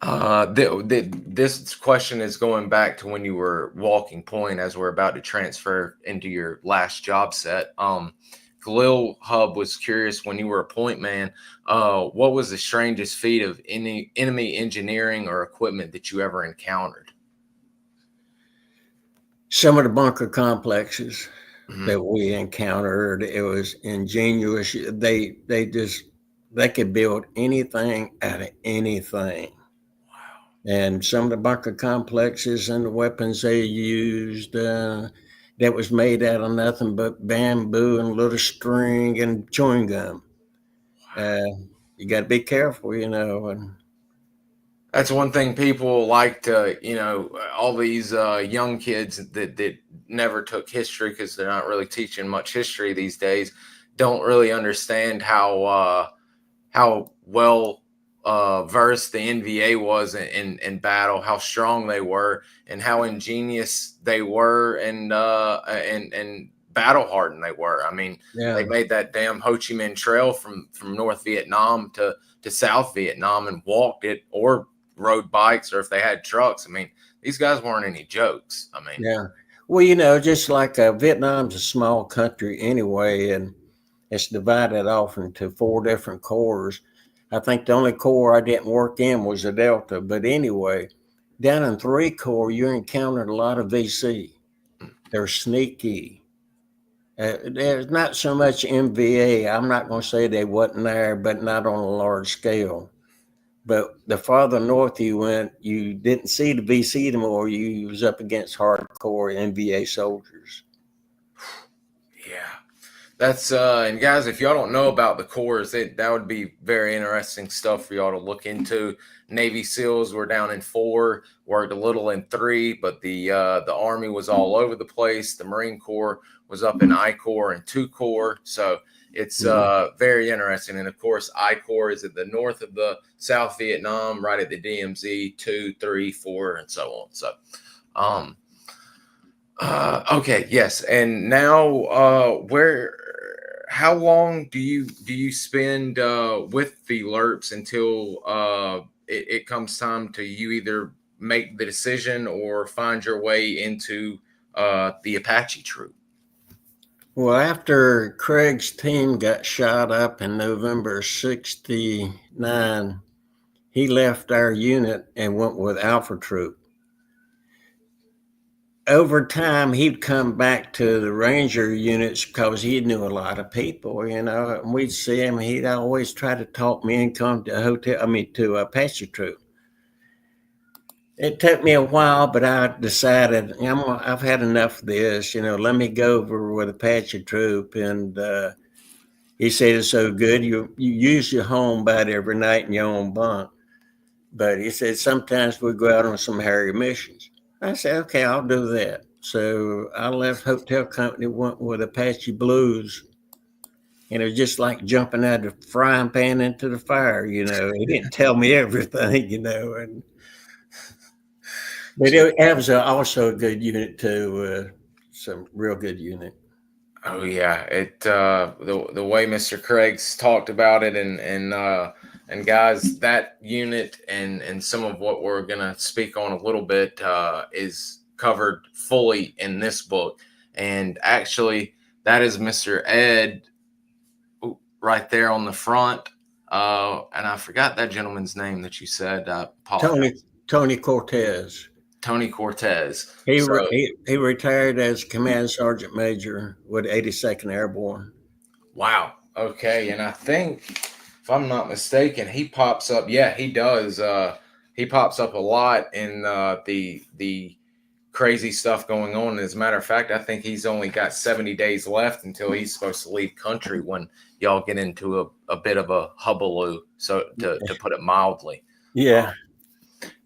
This question is going back to when you were walking point, as we're about to transfer into your last job set. Galil Hub was curious, when you were a point man, what was the strangest feat of any enemy engineering or equipment that you ever encountered? Some of the bunker complexes Mhm. that we encountered, it was ingenious. They could build anything out of anything. And some of the bunker complexes and the weapons they used, that was made out of nothing but bamboo and little string and chewing gum. You got to be careful, And That's one thing people like to, all these young kids that never took history, because they're not really teaching much history these days, don't really understand how well versed the NVA was in battle, how strong they were, and how ingenious they were, and battle hardened they were. I mean, yeah, they made that damn Ho Chi Minh Trail from North Vietnam to South Vietnam and walked it, or rode bikes, or if they had trucks. I mean, these guys weren't any jokes. I mean, yeah. Well, just like Vietnam's a small country anyway, and it's divided off into 4 different corps. I think the only corps I didn't work in was the Delta. But anyway, down in 3 Corps, you encountered a lot of VC. They're sneaky. There's not so much MVA. I'm not going to say they wasn't there, but not on a large scale. But the farther north you went, you didn't see the VC anymore. You was up against hardcore NVA soldiers. yeah. That's and guys, if y'all don't know about the corps, that would be very interesting stuff for y'all to look into. Navy SEALs were down in 4, worked a little in 3, but the Army was all over the place. The Marine Corps was up in I Corps and 2 Corps, so it's very interesting. And of course, I Corps is at the north of the South Vietnam, right at the DMZ, 2, 3, 4, and so on. So, okay, yes, and now how long do you spend with the LURPs until it comes time to you either make the decision or find your way into the Apache troop? Well, after Craig's team got shot up in November '69, he left our unit and went with Alpha Troop. Over time, he'd come back to the Ranger units because he knew a lot of people, and we'd see him. He'd always try to talk me and come to Apache Troop. It took me a while, but I decided I've had enough of this. Let me go over with Apache Troop. And he said, it's so good. You use your home about every night in your own bunk. But he said, sometimes we go out on some hairy missions. I said, okay, I'll do that. So I left Hotel Company, went with Apache Blues. And it was just like jumping out of the frying pan into the fire. He didn't tell me everything, and but it was also a good unit too. Some real good unit. Oh yeah, the way Mr. Craig's talked about it, and guys, that unit and some of what we're gonna speak on a little bit is covered fully in this book. And actually, that is Mr. Ed right there on the front. And I forgot that gentleman's name that you said. I apologize. Tony Cortez. Tony Cortez. He So, he retired as Command Sergeant Major with 82nd Airborne. wow. Okay. And I think, if I'm not mistaken, he pops up. Yeah, he does. He pops up a lot in the crazy stuff going on. As a matter of fact, I think he's only got 70 days left until he's supposed to leave country when y'all get into a bit of a hullabaloo, so to put it mildly. Yeah.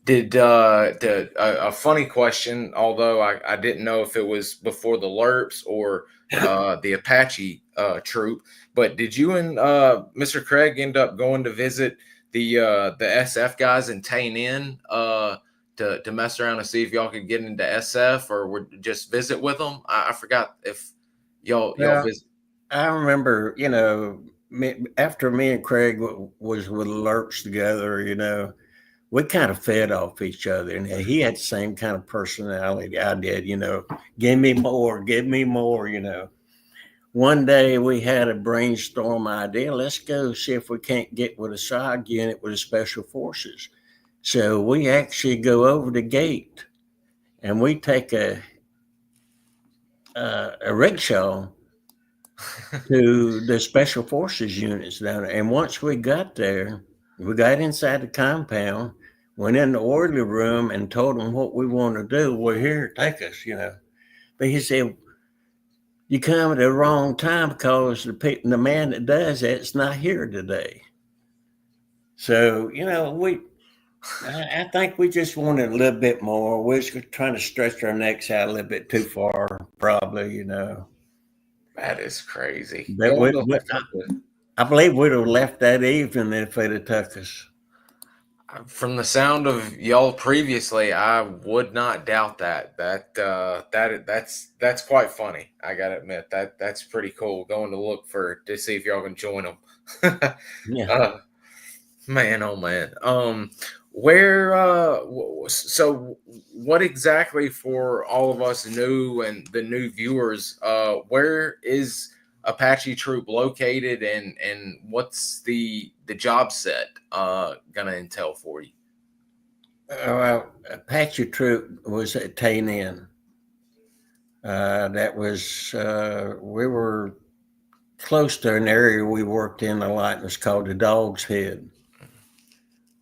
Did a funny question, although I didn't know if it was before the LURPs or the Apache troop, but did you and Mr. Craig end up going to visit the SF guys in Tay Ninh to mess around and see if y'all could get into SF, or would just visit with them? I forgot if y'all visit. I remember, after me and Craig was with LURPs together, we kind of fed off each other, and he had the same kind of personality I did. Give me more, one day we had a brainstorm idea. Let's go see if we can't get with a SOG unit with the Special Forces. So we actually go over the gate and we take a rickshaw to the Special Forces units down there. And once we got there, we got inside the compound, went in the orderly room and told them what we want to do. We're here, take us, But he said, you come at the wrong time because the man that does that's not here today. So, I think we just wanted a little bit more. We're just trying to stretch our necks out a little bit too far, probably, That is crazy. But I believe we'd have left that evening if they'd have took us. From the sound of y'all previously, I would not doubt that. That's quite funny. I gotta admit that's pretty cool. Going to see if y'all can join them. Yeah. Man, oh man. So what exactly, for all of us new and the new viewers, where is Apache Troop located, and what's the job set gonna entail for you? Well, Apache Troop was at Khe Sanh. That was we were close to an area we worked in a lot. It was called the Dog's Head.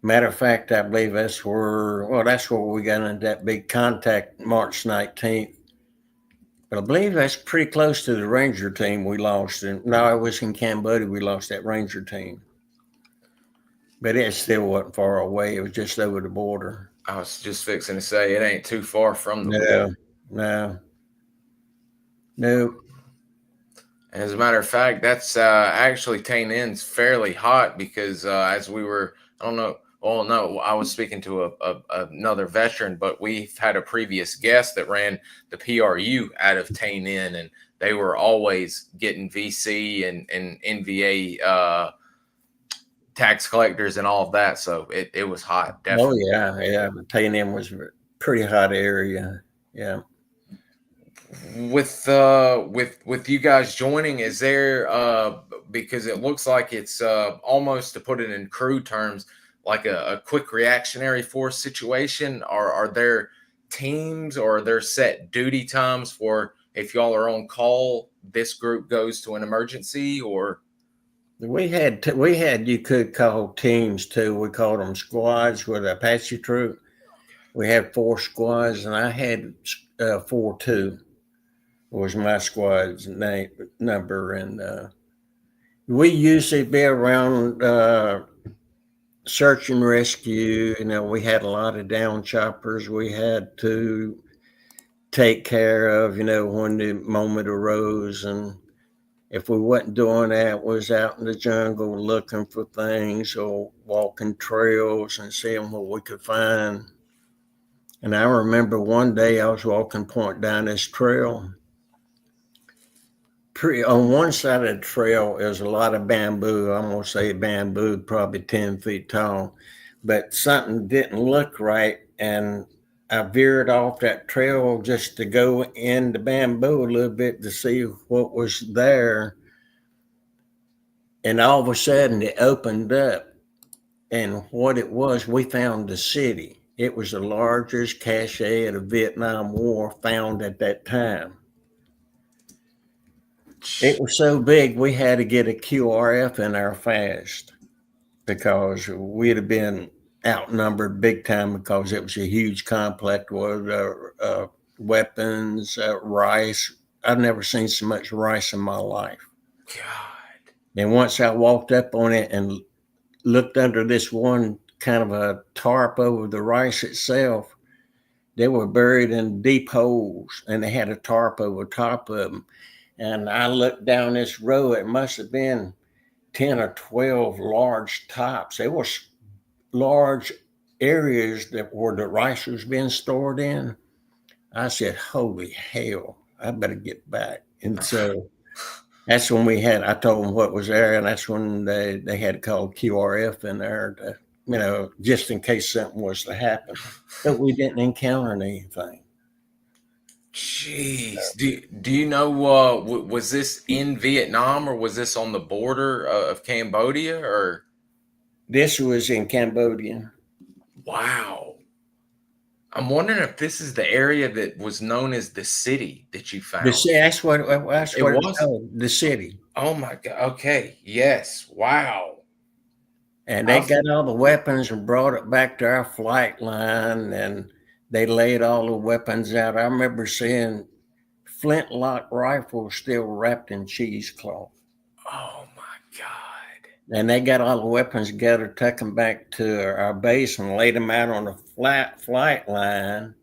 Matter of fact, I believe that's where we got into that big contact March 19th. But I believe that's pretty close to the Ranger team we lost. No, it was in Cambodia we lost that Ranger team. But it still wasn't far away. It was just over the border. I was just fixing to say it ain't too far from the border. No. As a matter of fact, that's actually Khe Sanh's fairly hot because as we were, I don't know. Well, no, I was speaking to another veteran, but we've had a previous guest that ran the PRU out of Khe Sanh, and they were always getting VC and NVA tax collectors and all of that. So it was hot. Definitely. Oh yeah. But Khe Sanh was a pretty hot area. Yeah. With you guys joining, is there because it looks like it's almost, to put it in crew terms, like a quick reactionary force situation? Are there teams, or are there set duty times for if y'all are on call, this group goes to an emergency? Or we had you could call teams too. We called them squads with Apache Troop. We had 4 squads, and I had 4-2 was my squad's number, and we usually be around search and rescue. We had a lot of down choppers we had to take care of, when the moment arose. And if we wasn't doing that, was out in the jungle looking for things or walking trails and seeing what we could find. And I remember one day I was walking point down this trail. On one side of the trail is a lot of bamboo. I'm going to say bamboo, probably 10 feet tall, but something didn't look right. And I veered off that trail just to go in the bamboo a little bit to see what was there. And all of a sudden it opened up. And what it was, we found the city. It was the largest cache of the Vietnam War found at that time. It was so big, we had to get a QRF in there fast because we'd have been outnumbered big time because it was a huge complex with weapons, rice. I've never seen so much rice in my life. God. And once I walked up on it and looked under this one kind of a tarp over the rice itself, they were buried in deep holes, and they had a tarp over top of them. And I looked down this row, it must have been 10 or 12 large tops. There were large areas that where the rice was being stored in. I said, holy hell, I better get back. And so that's when I told them what was there, and that's when they had called QRF in there to, just in case something was to happen. But we didn't encounter anything. Jeez. Do you know, was this in Vietnam or was this on the border of Cambodia or? This was in Cambodia. Wow. I'm wondering if this is the area that was known as the city that you found. That's what It it's was? called, the city. Oh my God. Okay. Yes. Wow. And they I've, got all the weapons and brought it back to our flight line, and they laid all the weapons out. I remember seeing flintlock rifles still wrapped in cheesecloth. oh my God. And they got all the weapons together, took them back to our base and laid them out on the flat flight line.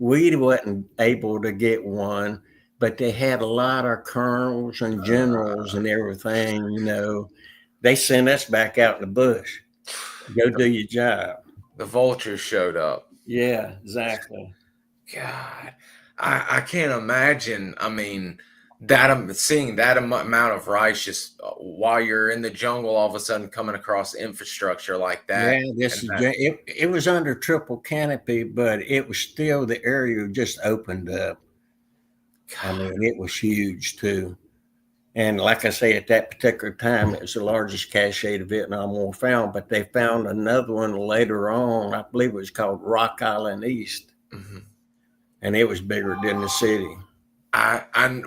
We wasn't able to get one, but they had a lot of colonels and generals and everything, you know. They sent us back out in the bush. Go do your job. The vultures showed up. Yeah, exactly. God, I can't imagine. I mean, seeing that amount of rice just while you're in the jungle, all of a sudden coming across infrastructure like that, Yeah, this and is that. it was under triple canopy, but it was still the area just opened up. I God, mean, it was huge too. And like I say, at that particular time, it was the largest cache the Vietnam War found, but they found another one later on. I believe it was called Rock Island East, mhm. and it was bigger than the city.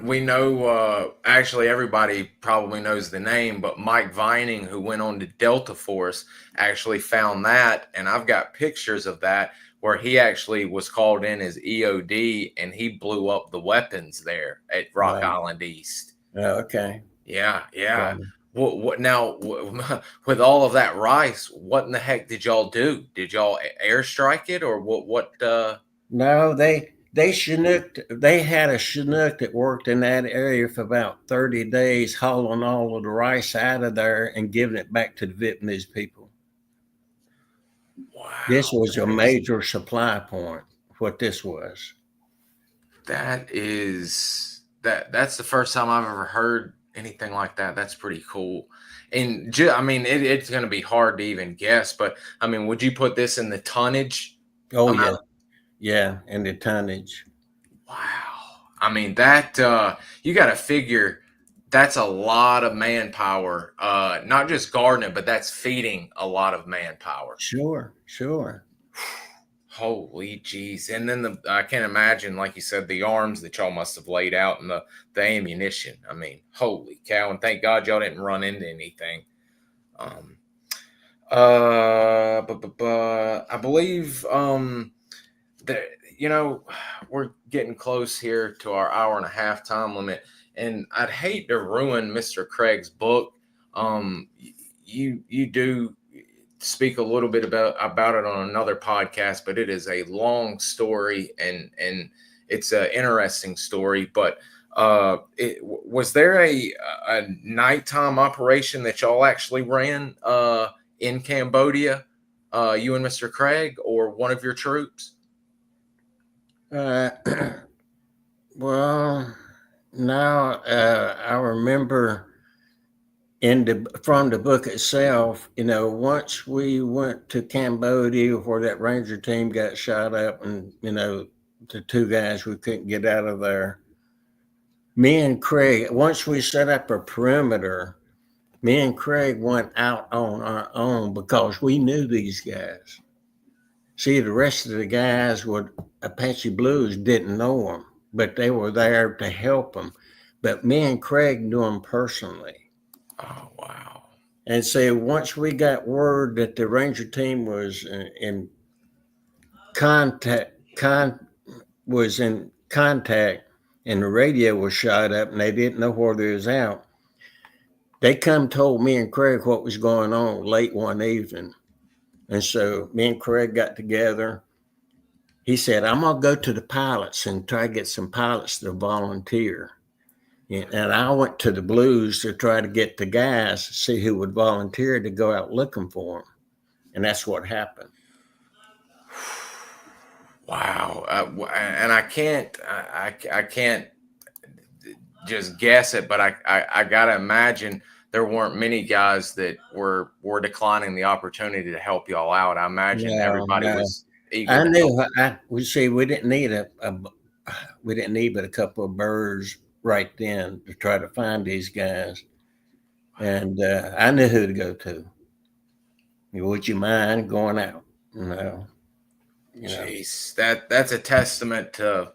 We know, actually everybody probably knows the name, but Mike Vining, who went on to Delta Force, actually found that, and I've got pictures of that where he actually was called in as EOD and he blew up the weapons there at Rock Wow. Island East. Oh, okay. Yeah, yeah. Yeah. What now? With all of that rice, what in the heck did y'all do? Did y'all airstrike it, or what? What? No, they chinooked. They had a chinook that worked in that area for about 30 days, hauling all of the rice out of there and giving it back to the Vietnamese people. This Wow, was a major supply point. What this was. that's the first time I've ever heard anything like that. That's pretty cool. And I mean, it's going to be hard to even guess, but I mean, would you put this in the tonnage Oh yeah, amount? yeah, and the tonnage. Wow. I mean, that you got to figure that's a lot of manpower. Not just gardening, but that's feeding a lot of manpower. Sure, sure. Holy jeez. And then I can't imagine, like you said, the arms that y'all must have laid out and the ammunition. I mean, holy cow. And thank God y'all didn't run into anything. Um but I believe that, you know, we're getting close here to our hour and a half time limit, and I'd hate to ruin Mr. Craig's book. You do speak a little bit about it on another podcast, but it is a long story and it's an interesting story. But was there a nighttime operation that y'all actually ran in Cambodia, you and Mr. Craig, or one of your troops? Uh, well, now I remember from the book itself. You know, once we went to Cambodia, where that ranger team got shot up, and you know, the two guys we couldn't get out of there. Me and Craig, once we set up a perimeter, me and Craig went out on our own because we knew these guys. See, the rest of the guys with Apache Blues didn't know them, but they were there to help them. But me and Craig knew them personally. Oh, wow. And so once we got word that the Ranger team was in contact, was in contact, and the radio was shot up, and they didn't know where they was out, they come told me and Craig what was going on late one evening. And so me and Craig got together. He said, I'm going to go to the pilots and try to get some pilots to volunteer. And I went to the Blues to try to get the guys, see who would volunteer to go out looking for them. And that's what happened. Wow. And I can't just guess it, but I gotta imagine there weren't many guys that were declining the opportunity to help y'all out. I imagine everybody was eager. I knew. We didn't need a we didn't need but a couple of birds right then to try to find these guys. And I knew who to go to. Would you mind going out? No. Jeez, that's a testament to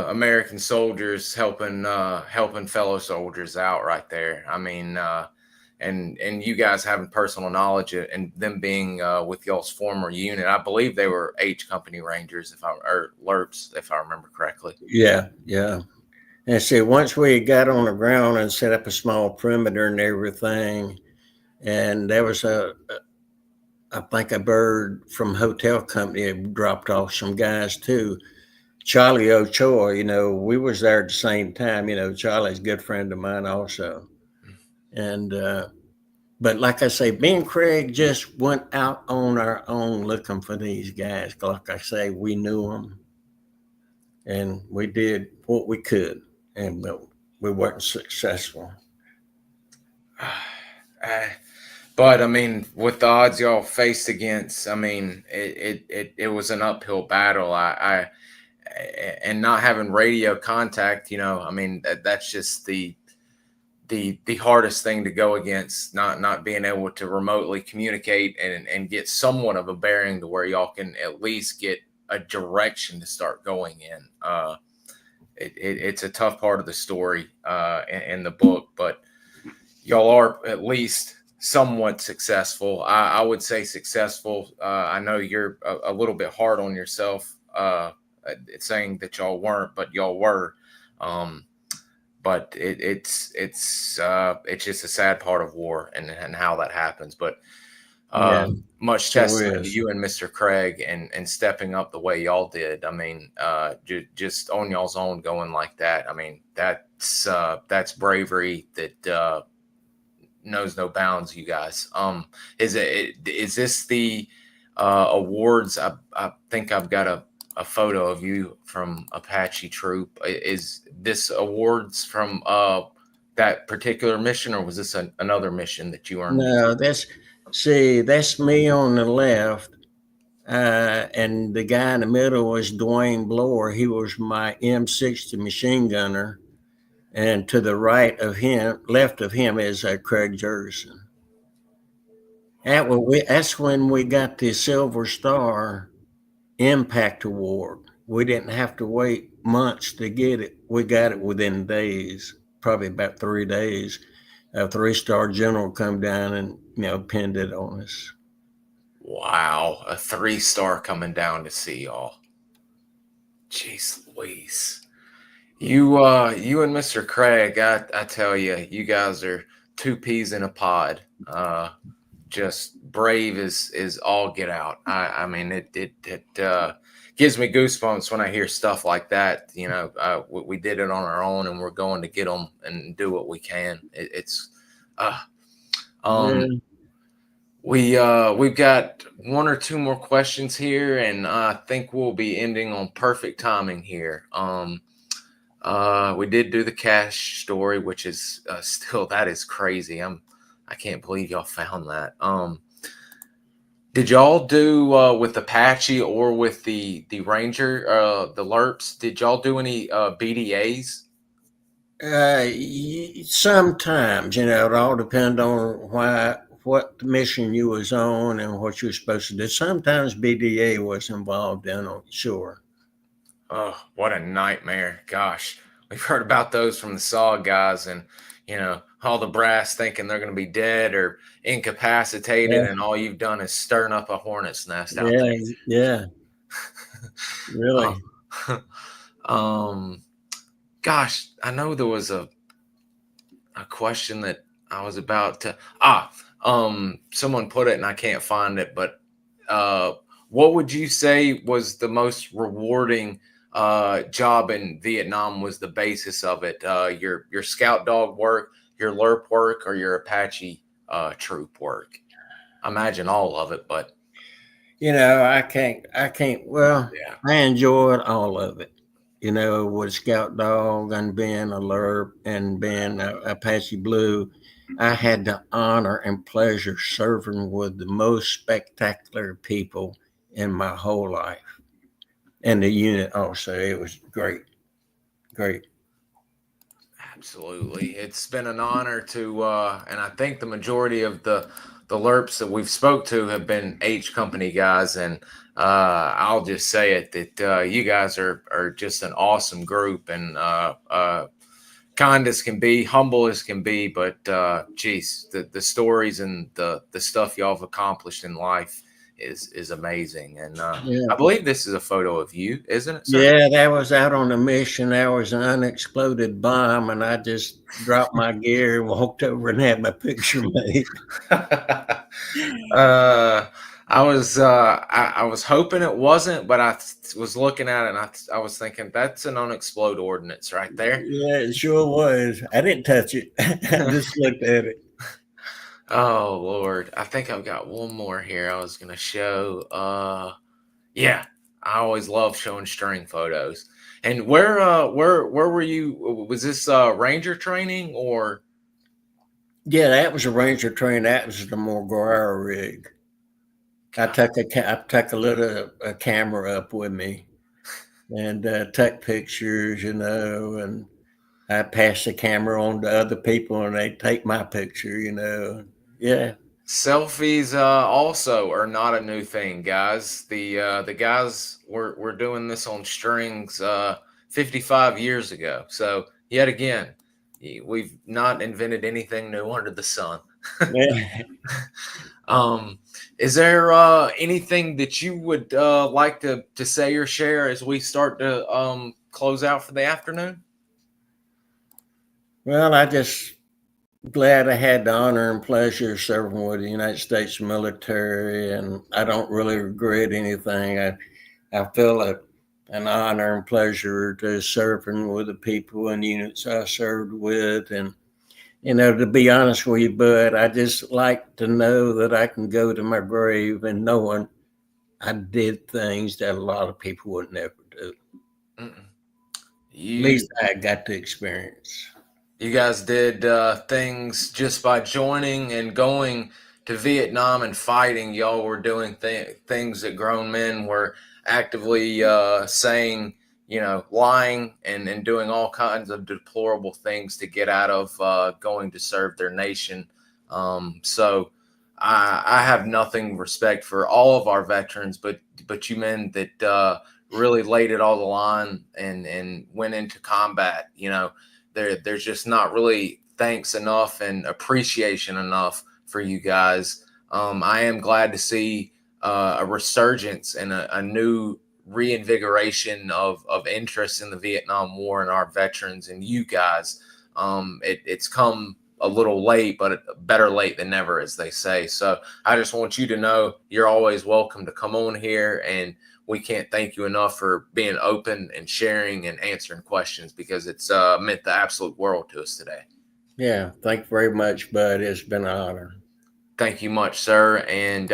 American soldiers helping fellow soldiers out right there. I mean, and you guys having personal knowledge and them being with y'all's former unit. I believe they were H Company Rangers, or LURPs, if I remember correctly. Yeah, yeah. And see, once we got on the ground and set up a small perimeter and everything, and there was I think a bird from hotel company had dropped off some guys too. Charlie Ochoa, we was there at the same time. Charlie's a good friend of mine also. And but like I say, me and Craig just went out on our own looking for these guys. Like I say, we knew them, and we did what we could, and we weren't successful. But I mean, with the odds y'all faced against, I mean, it was an uphill battle. And not having radio contact, I mean, that's just the hardest thing to go against, not being able to remotely communicate and get somewhat of a bearing to where y'all can at least get a direction to start going in. It's a tough part of the story in the book, but y'all are at least somewhat successful. I would say successful. I know you're a little bit hard on yourself saying that y'all weren't, but y'all were. But it's just a sad part of war and how that happens. But much testament to you and Mr. Craig and stepping up the way y'all did. I mean, just on y'all's own going like that. I mean, that's bravery that knows no bounds, you guys. Is this the awards? I think I've got a photo of you from Apache Troop. Is this awards from that particular mission, or was this another mission that you earned? No, that's me on the left, and the guy in the middle was Dwayne Blower. He was my M60 machine gunner, and to the left of him is Craig Jerson. That's when we got the Silver Star Impact Award. We didn't have to wait months to get it. We got it within days, probably about 3 days. A 3-star general come down and pinned it on us. Wow, a 3-star coming down to see y'all. Jeez Louise. You and Mr. Craig, I tell you, you guys are 2 peas in a pod. Just brave is all get out. I mean, it gives me goosebumps when I hear stuff like that. We did it on our own, and we're going to get them and do what we can. We've got 1 or 2 more questions here, and I think we'll be ending on perfect timing here. We did do the cash story, which is still, that is crazy. I can't believe y'all found that. Did y'all do with Apache or with the Ranger, the LURPs? Did y'all do any BDAs? Sometimes, it all depends on what mission you was on and what you were supposed to do. Sometimes BDA was involved in it, sure. Oh, what a nightmare. Gosh, we've heard about those from the SOG guys, and, all the brass thinking they're going to be dead or incapacitated, and all you've done is stirring up a hornet's nest out there. Yeah. Really. Gosh, I know there was a question that I was about to someone put it and I can't find it, but what would you say was the most rewarding job in Vietnam? Was the basis of it your scout dog work, your LURP work, or your Apache troop work? I imagine all of it, but I can't. Well, yeah. I enjoyed all of it. With Scout Dog and being a LURP and being Apache Blue, I had the honor and pleasure serving with the most spectacular people in my whole life. and the unit also. It was great. Absolutely. It's been an honor to, and I think the majority of the LURPs that we've spoke to have been H Company guys, and I'll just say it that you guys are just an awesome group, and kind as can be, humble as can be, but geez, the stories and the stuff y'all have accomplished in life is amazing. And Yeah. I believe this is a photo of you, isn't it, sir? Yeah, that was out on a mission. There was an unexploded bomb, and I just dropped my gear and walked over and had my picture made. I was hoping it wasn't, but I was looking at it and I was thinking that's an unexploded ordnance right there. Yeah, it sure was. I didn't touch it. I just looked at it. Oh Lord, I think I've got one more here I was gonna show. Yeah, I always love showing string photos. And where were you? Was this Ranger training or? Yeah, that was a Ranger train. That was the Morguara rig. I took a little camera up with me and took pictures, you know, and I pass the camera on to other people and they take my picture, you know. Yeah. Selfies also are not a new thing, guys. The guys were doing this on strings 55 years ago. So yet again, we've not invented anything new under the sun. Yeah. Is there anything that you would like to say or share as we start to close out for the afternoon? Well, I just glad I had the honor and pleasure of serving with the United States military, and I don't really regret anything. I feel an honor and pleasure to serving with the people and units I served with. And, you know, to be honest with you, Bud, I just like to know that I can go to my grave and knowing I did things that a lot of people would never do. At least I got to experience. You guys did things just by joining and going to Vietnam and fighting. Y'all were doing things that grown men were actively saying, you know, lying and doing all kinds of deplorable things to get out of going to serve their nation. So I have nothing respect for all of our veterans, but you men that really laid it all the line and went into combat, you know. There's just not really thanks enough and appreciation enough for you guys. I am glad to see a resurgence and a new reinvigoration of interest in the Vietnam War and our veterans and you guys. It's come a little late, but better late than never, as they say. So I just want you to know you're always welcome to come on here, and we can't thank you enough for being open and sharing and answering questions, because it's meant the absolute world to us today. Yeah, thank you very much, Bud. It's been an honor. Thank you much, sir. And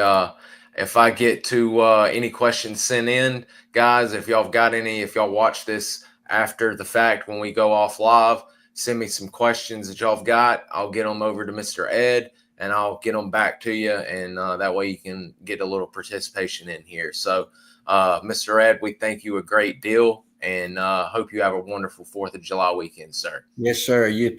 if I get to any questions sent in, guys, if y'all got any, if y'all watch this after the fact when we go off live, send me some questions that y'all have got. I'll get them over to Mr. Ed, and I'll get them back to you. And that way you can get a little participation in here. So, Mr. Ed, we thank you a great deal, and hope you have a wonderful 4th of July weekend, sir. Yes, sir. You